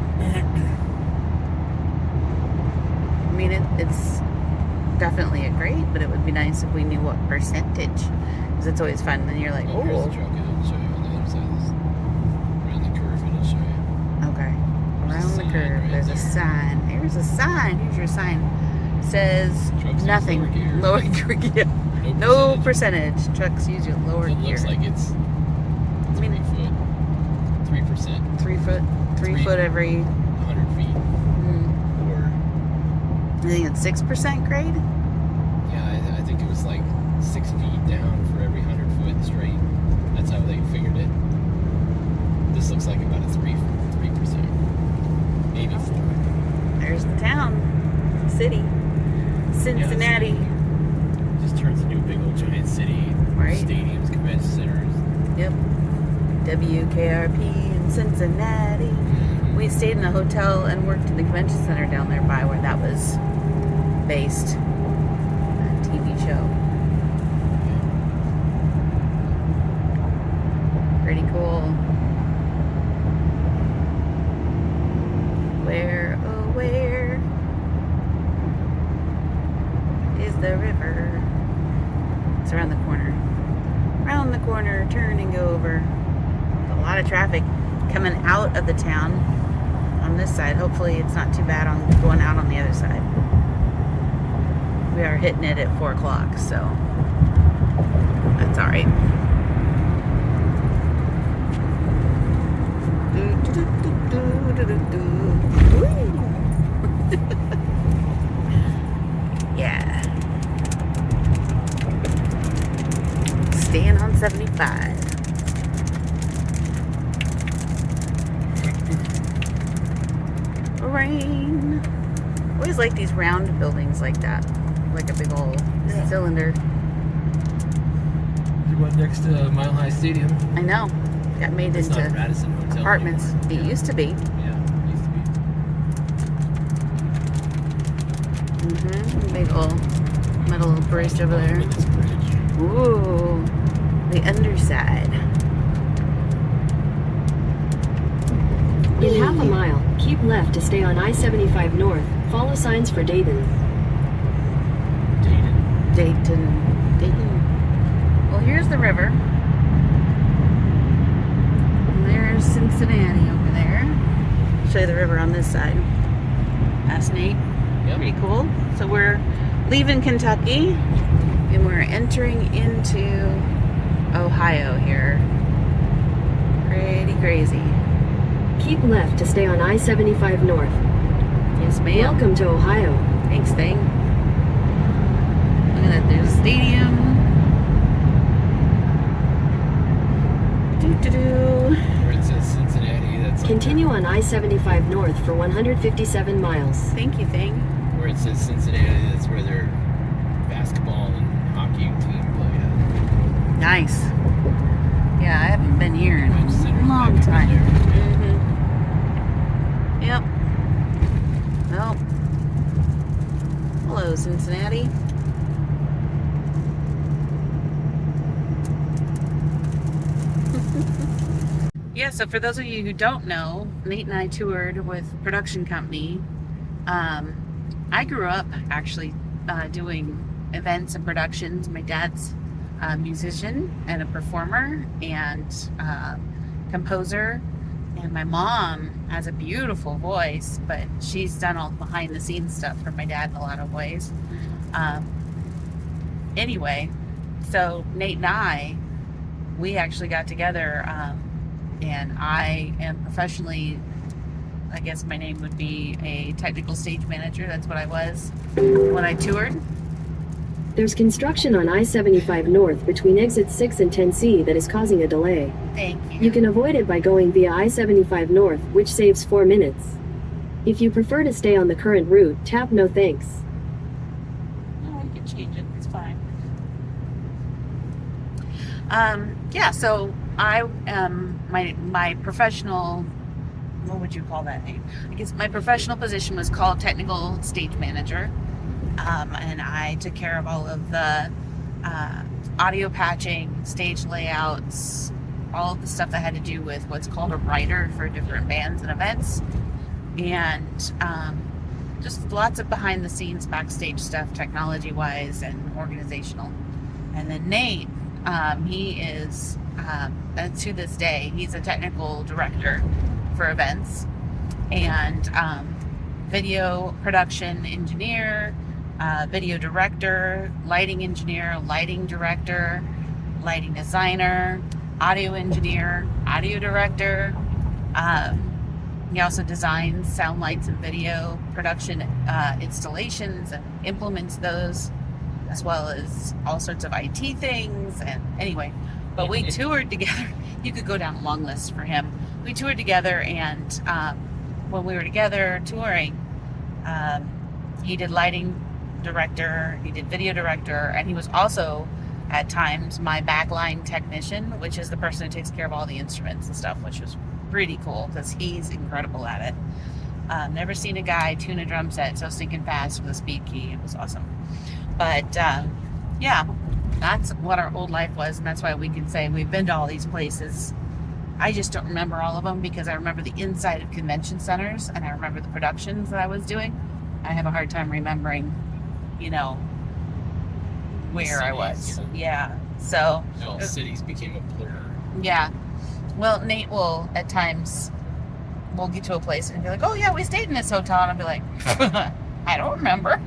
S1: I mean, it's definitely a grade, but it would be nice if we knew what percentage. because it's always fun. And then you're like,
S6: Oh, here's
S1: oh,
S6: the truck. It'll show you on the other side of this. Around the curve, it'll show you.
S1: okay. Around the
S6: Sign
S1: curve,
S6: right
S1: there's a
S6: there.
S1: sign. Here's a sign. Here's your sign. Says
S6: Trucks use
S1: nothing.
S6: lower
S1: Lower
S6: gear.
S1: gear. Yeah. No percentage. Trucks use your lower
S6: It
S1: gear.
S6: looks like it's 3 foot. 3%.
S1: 3 foot. 3 foot every.
S6: 100 feet. Or,
S1: I think it's 6% grade.
S6: yeah, I think it was like 6 feet down for every 100 foot straight. That's how they figured it. This looks like about a 3%. Maybe 4.
S1: There's the town. City. Cincinnati.
S6: Yeah, just turns into a big old giant city.
S1: Right.
S6: Stadiums, convention centers.
S1: Yep. WKRP in Cincinnati. We stayed in a hotel and worked in the convention center down there by where that was based. That TV show. Pretty cool. Where, oh where is the river? It's around the corner. Around the corner, turn and go over. A lot of traffic coming out of the town on this side. Hopefully it's not too bad on going out on the other side. We are hitting it at 4 o'clock, so that's all right. Yeah. Staying on 75. Rain. Always like these round buildings like that. Like a big old cylinder.
S6: The one next to Mile High Stadium.
S1: I know. Got made
S6: It's not
S1: into
S6: Radisson Hotel
S1: apartments.
S6: anymore.
S1: It used to be.
S6: Yeah, it used to be.
S1: Big old metal bridge over there.
S6: With this bridge.
S1: Ooh. The underside.
S3: In half a mile, keep left to stay on I-75 North. Follow signs for Dayton.
S1: Dayton. Well, here's the river. And there's Cincinnati over there. Show you the river on this side. That's neat.
S6: Yep.
S1: Pretty cool. So we're leaving Kentucky and we're entering into Ohio here. Pretty crazy.
S3: Keep left to stay on I-75 North.
S1: Yes, ma'am.
S3: Welcome to Ohio.
S1: Thanks, thing. Look at that. There's a stadium. Doo-doo-doo.
S6: Where it says Cincinnati, that's like
S3: Continue on I-75 North for 157 miles.
S1: Thank you, thing.
S6: where it says Cincinnati, that's where their basketball and hockey team play at.
S1: Nice. Yeah, I haven't been here in
S6: Convention center,
S1: a long
S6: I've been
S1: time.
S6: there.
S1: Yep. Well, hello, Cincinnati. Yeah, so for those of you who don't know, Nate and I toured with a production company. I grew up actually doing events and productions. My dad's a musician and a performer and composer. And my mom has a beautiful voice, but she's done all the behind the scenes stuff for my dad in a lot of ways. Anyway, so Nate and we actually got together, and I am professionally, I guess my name would be a technical stage manager. That's what I was when I toured.
S3: There's construction on I-75 North between exits 6 and 10C that is causing a delay.
S1: Thank you.
S3: You can avoid it by going via I-75 North, which saves 4 minutes. If you prefer to stay on the current route, tap no thanks.
S1: No, we can change it. It's fine. Yeah, so I my professional, what would you call that name? I guess my professional position was called technical stage manager. And I took care of all of the audio patching, stage layouts, all of the stuff that had to do with what's called a writer for different bands and events, and just lots of behind the scenes backstage stuff, technology wise and organizational. And then Nate He is, and to this day, he's a technical director for events and video production engineer, video director, lighting engineer, lighting director, lighting designer, audio engineer, audio director. He also designs sound lights and video production installations and implements those, as well as all sorts of IT things. And anyway, but we toured together. You could go down a long list for him. We toured together, and when we were together touring, he did lighting director, he did video director, and he was also at times my backline technician, which is the person who takes care of all the instruments and stuff, which was pretty cool because he's incredible at it. Never seen a guy tune a drum set so stinking fast with a speed key. It was awesome. But yeah, that's what our old life was, and that's why we can say we've been to all these places. I just don't remember all of them because I remember the inside of convention centers and I remember the productions that I was doing. I have a hard time remembering, you know, where I was. Yeah. So
S6: all cities became a blur.
S1: yeah. Well, Nate will at times, we'll get to a place and be like, oh yeah, we stayed in this hotel, and I'll be like, I don't remember.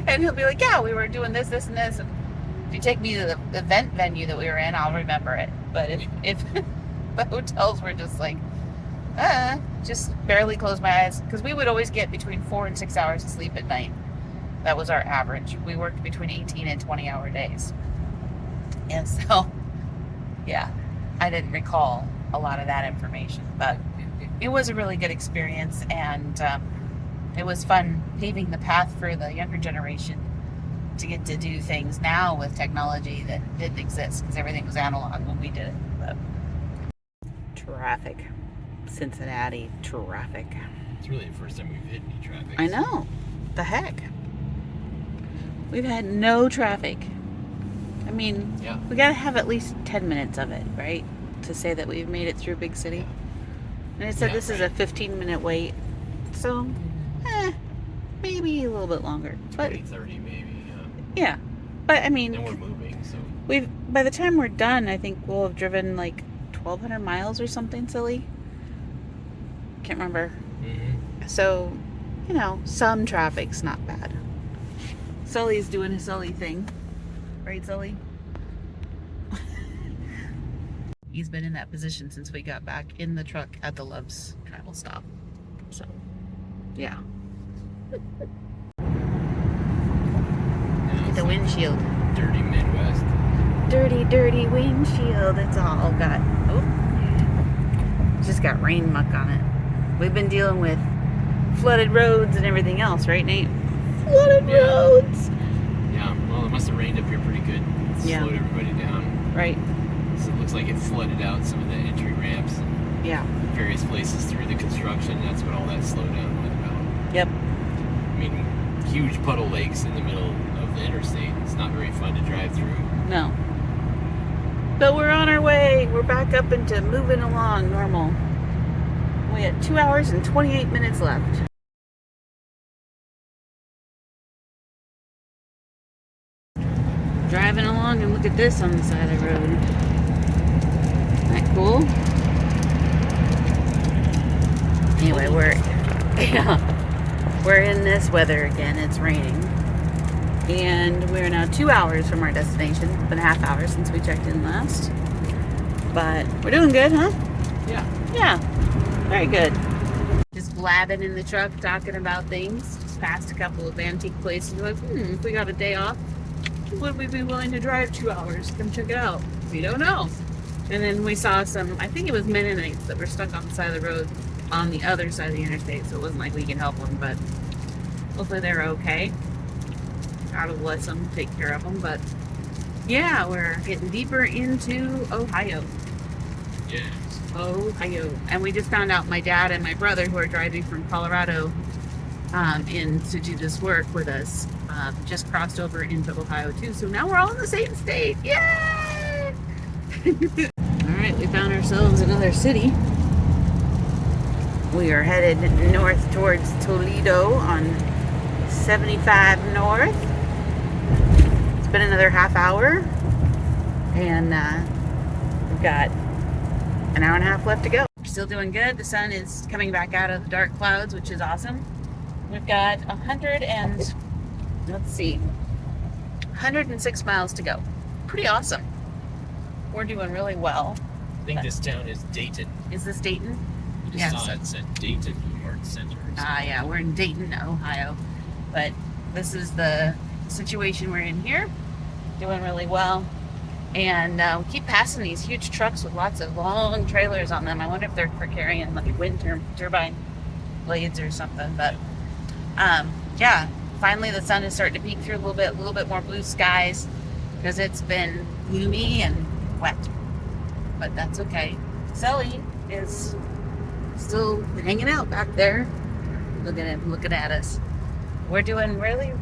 S1: And he'll be like, yeah, we were doing this, this, and this. And if you take me to the event venue that we were in, I'll remember it. But if the hotels were just like, just barely close my eyes, because we would always get between 4 and 6 hours of sleep at night. That was our average. We worked between 18 and 20-hour days. And so, yeah, I didn't recall a lot of that information, but it was a really good experience, and it was fun paving the path for the younger generation to get to do things now with technology that didn't exist because everything was analog when we did it. But traffic. Cincinnati traffic.
S6: It's really the first time we've hit any traffic.
S1: I know. The heck? We've had no traffic. I mean,
S6: Yeah.
S1: we gotta have at least 10 minutes of it, right? To say that we've made it through big city. And it said
S6: Yeah,
S1: this is a 15-minute wait. So, maybe a little bit longer. But
S6: 20, 30 maybe.
S1: yeah. But I mean,
S6: And we're moving, so.
S1: by the time we're done, I think we'll have driven like 1,200 miles or something silly. Can't remember.
S6: Mm-hmm.
S1: So, you know, some traffic's not bad. Sully's doing his Sully thing. Right, Sully? He's been in that position since we got back in the truck at the Love's travel stop. So, yeah. Look at the windshield.
S6: Dirty Midwest.
S1: Dirty, dirty windshield. It's all got, it's just got rain muck on it. We've been dealing with flooded roads and everything else, right, Nate? Flooded roads!
S6: Yeah, well, it must have rained up here pretty good. It
S1: Yeah.
S6: slowed everybody down.
S1: Right.
S6: So it looks like it flooded out some of the entry ramps and
S1: Yeah.
S6: various places through the construction. That's what all that slowdown was about.
S1: Yep.
S6: I mean, huge puddle lakes in the middle of the interstate. It's not very fun to drive through.
S1: No. But we're on our way. We're back up into moving along normal. We had 2 hours and 28 minutes left. Driving along, and look at this on the side of the road. Isn't that cool? Anyway, we're in this weather again. It's raining. And we're now 2 hours from our destination. It's been a half hour since we checked in last. But we're doing good, huh?
S6: Yeah.
S1: Yeah. Very good. Just blabbing in the truck, talking about things. Just passed a couple of antique places. We're like, if we got a day off, would we be willing to drive 2 hours? Come check it out. We don't know. And then we saw some, I think it was Mennonites that were stuck on the side of the road on the other side of the interstate. So it wasn't like we can help them, but hopefully they're okay. God will bless them, take care of them. But yeah, we're getting deeper into Ohio.
S6: Yes.
S1: Ohio. And we just found out my dad and my brother, who are driving from Colorado in to do this work with us, just crossed over into Ohio too. So now we're all in the same state. Yay! All right, we found ourselves another city. We are headed north towards Toledo on 75 North. It's been another half hour. And we've got an hour and a half left to go. We're still doing good. The sun is coming back out of the dark clouds, which is awesome. We've got 106 miles to go. Pretty awesome. We're doing really well.
S6: I think this town is Dayton.
S1: Is this Dayton?
S6: I just saw it said Dayton Art Center.
S1: Yeah, we're in Dayton, Ohio. But this is the situation we're in here. Doing really well. And we keep passing these huge trucks with lots of long trailers on them. I wonder if they're for carrying like wind turbine blades or something. But yeah, finally the sun is starting to peek through a little bit more blue skies because it's been gloomy and wet. But that's okay. Sully is still hanging out back there, looking at us. We're doing really,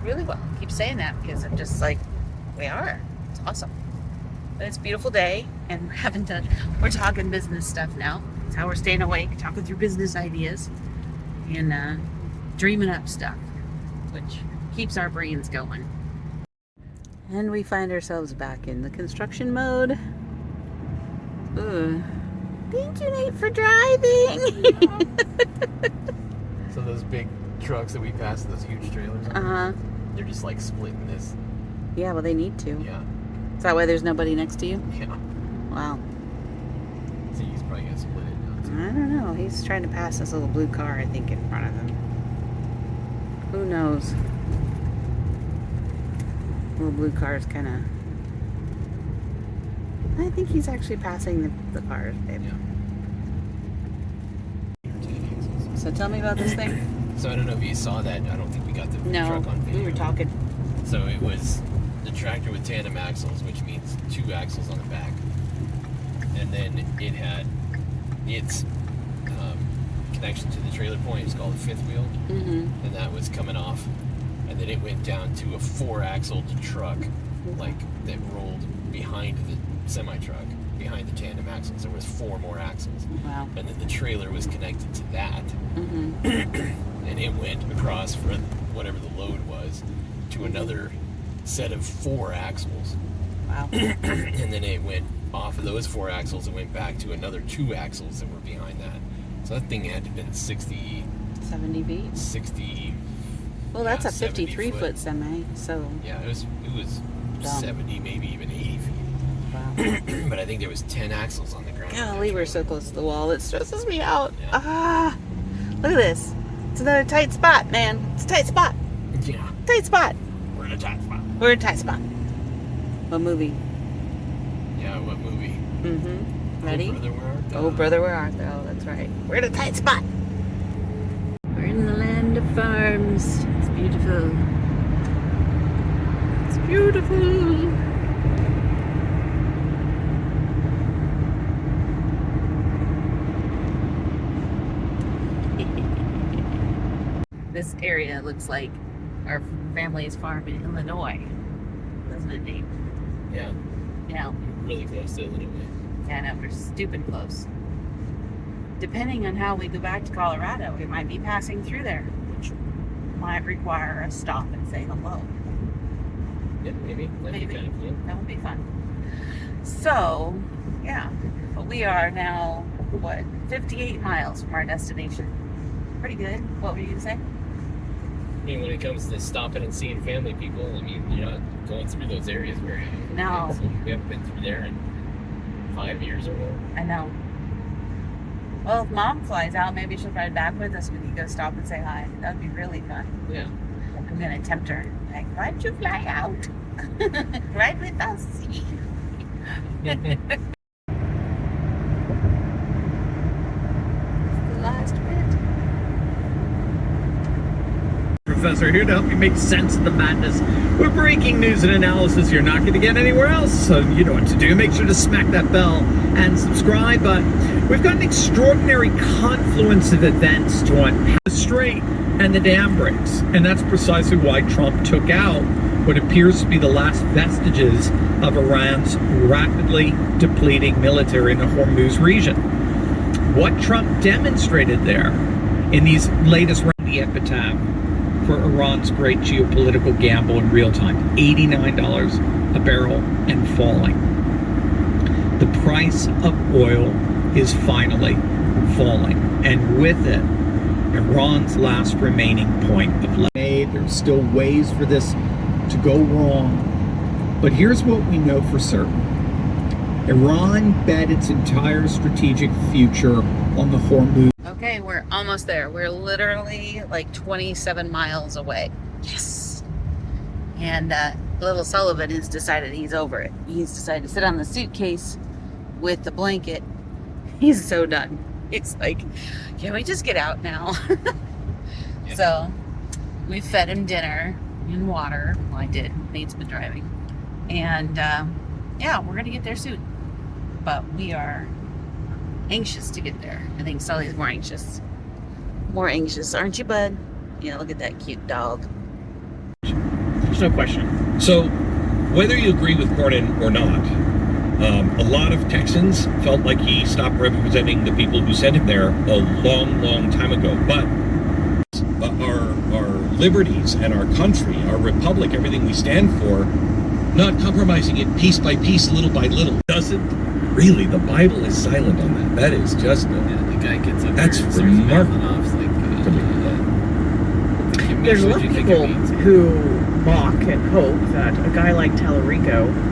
S1: really well. I keep saying that because I'm just like, we are. It's awesome. But it's a beautiful day, and we're talking business stuff now. It's how we're staying awake, talking through business ideas, and dreaming up stuff, which keeps our brains going. And we find ourselves back in the construction mode. Ugh. Thank you, Nate, for driving.
S6: So those big trucks that we passed, those huge trailers, they're just like splitting this.
S1: Yeah, well, they need to.
S6: Yeah.
S1: Is that why there's nobody next to you?
S6: Yeah.
S1: Wow.
S6: So he's probably gonna split it now too.
S1: I don't know. He's trying to pass this little blue car, I think, in front of him. Who knows? Little blue car is kind of... I think he's actually passing the cars, babe.
S6: Yeah.
S1: So tell me about this thing.
S6: So I don't know if you saw that. I don't think we got the truck on video.
S1: We were talking.
S6: So it was the tractor with tandem axles, which means 2 axles on the back. And then it had its connection to the trailer point. It's called a fifth wheel.
S1: Mm-hmm.
S6: And that was coming off. And then it went down to a 4-axled truck, like, that rolled behind the semi-truck, behind the tandem axles. There was 4 more axles.
S1: Wow.
S6: And then the trailer was connected to that.
S1: Mm-hmm.
S6: And it went across for whatever the load was to another set of 4 axles.
S1: Wow.
S6: And then it went off of those 4 axles and went back to another 2 axles that were behind that. So that thing had to have been 60...
S1: 70 feet?
S6: 60...
S1: Well, that's a
S6: 70
S1: 53-foot semi, so...
S6: Yeah, it was
S1: dumb.
S6: 70, maybe even 80 feet.
S1: Wow.
S6: But I think there was 10 axles on the ground.
S1: Golly, we're so close to the wall. It stresses me out.
S6: Yeah.
S1: Ah! Look at this. It's another tight spot, man. It's a tight spot.
S6: Yeah.
S1: Tight spot.
S6: We're in a tight spot.
S1: We're in a tight spot. What movie?
S6: Yeah, what movie?
S1: Mm-hmm. Ready?
S6: Oh, Brother, Where Art Thou?
S1: Oh, Brother, Where Art Thou? That's right. We're in a tight spot. We're in the land of farms. It's beautiful. It's beautiful. This area looks like our family's farm in Illinois, doesn't it, Nate?
S6: Yeah.
S1: Yeah.
S6: Really close to Illinois.
S1: Yeah, no, we're stupid close. Depending on how we go back to Colorado, we might be passing through there, which might require a stop and say hello.
S6: Yeah, maybe. That'd be kind of fun.
S1: That would be fun. So, yeah. But we are now, 58 miles from our destination. Pretty good. What were you going to say?
S6: I mean, when it comes to stopping and seeing family people, I mean, you're not going through those areas very often.
S1: No.
S6: So we haven't been through there in 5 years or more.
S1: I know. Well, if Mom flies out, maybe she'll ride back with us. We can go stop and say hi. That would be really fun.
S6: Yeah.
S1: I'm going to tempt her. Like, why don't you fly out? Ride with us. The last bit.
S5: Professor here to help you make sense of the madness. We're breaking news and analysis you're not going to get anywhere else, so you know what to do. Make sure to smack that bell and subscribe. But we've got an extraordinary confluence of events to unpack. The strait and the dam breaks, and that's precisely why Trump took out what appears to be the last vestiges of Iran's rapidly depleting military in the Hormuz region. What Trump demonstrated there in these latest the epitaph for Iran's great geopolitical gamble in real time. $89 a barrel and falling. The price of oil is finally falling. And with it, Iran's last remaining point of life. There's still ways for this to go wrong. But here's what we know for certain. Iran bet its entire strategic future on the Hormuz.
S1: Okay, we're almost there. We're literally like 27 miles away. Yes. And little Sullivan has decided he's over it. He's decided to sit on the suitcase with the blanket. He's so done. It's like, can we just get out now?
S6: Yeah.
S1: So we fed him dinner and water. Well, I did. Nate's been driving. And yeah, we're going to get there soon. But we are anxious to get there. I think Sully's more anxious. More anxious, aren't you, bud? Yeah, look at that cute dog.
S5: There's no question.
S11: So, whether you agree with Cornyn or not, a lot of Texans felt like he stopped representing the people who sent him there a long, long time ago. But our liberties and our country, our republic, everything we stand for, not compromising it piece by piece, little by little, doesn't really. The Bible is silent on that. That is just
S6: the guy gets up
S11: that's
S6: there and starts mouthing
S11: remarkable.
S6: off. It's like,
S7: There's a lot of
S6: what you think
S7: people
S6: it means.
S7: who mock and hope that a guy like Tallarico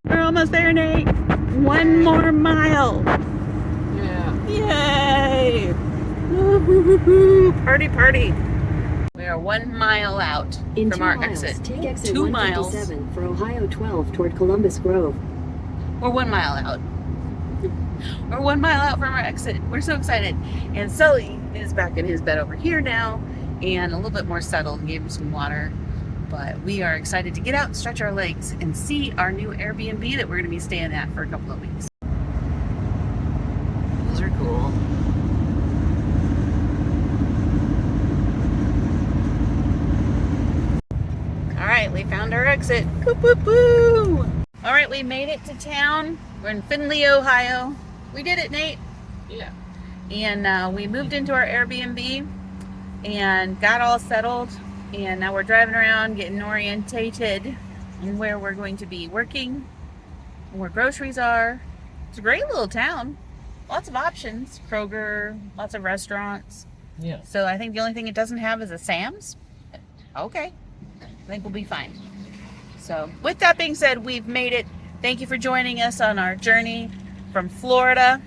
S1: We're almost there, Nate. One more mile.
S6: Yeah.
S1: Yay! Woo-hoo-hoo-hoo. Party, party. We are 1 mile out
S3: In
S1: from
S3: 2
S1: our
S3: miles,
S1: exit.
S3: take exit
S1: 2 miles.
S3: 157 for Ohio 12 toward Columbus Grove.
S1: We're 1 mile out. We're 1 mile out from our exit. We're so excited. And Sully is back in his bed over here now and a little bit more settled. Gave him some water. But we are excited to get out, stretch our legs, and see our new Airbnb that we're going to be staying at for a couple of weeks. Those are cool. All right, we found our exit. Boop, boop, boo. All right, we made it to town. We're in Findlay, Ohio. We did it, Nate.
S6: Yeah.
S1: And we moved into our Airbnb and got all settled. And now we're driving around getting orientated on where we're going to be working and where groceries are. It's a great little town. Lots of options. Kroger, lots of restaurants.
S6: Yeah.
S1: So I think the only thing it doesn't have is a Sam's. Okay. I think we'll be fine. So with that being said, we've made it. Thank you for joining us on our journey from Florida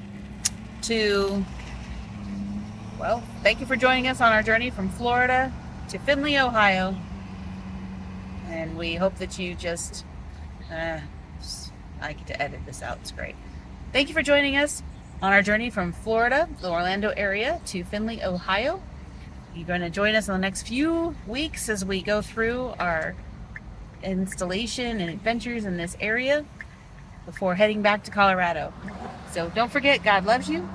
S1: to, well, thank you for joining us on our journey from Florida to Findlay, Ohio. And we hope that you just, I get to edit this out, it's great. Thank you for joining us on our journey from Florida, the Orlando area, to Findlay, Ohio. You're going to join us in the next few weeks as we go through our installation and adventures in this area before heading back to Colorado. So don't forget, God loves you.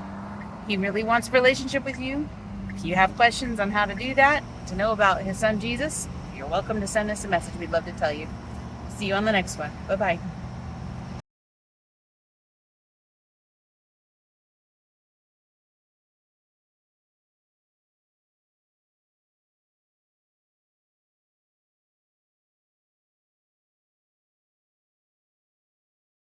S1: He really wants a relationship with you. If you have questions on how to do that, to know about his son Jesus, you're welcome to send us a message. We'd love to tell you. See you on the next one. Bye-bye.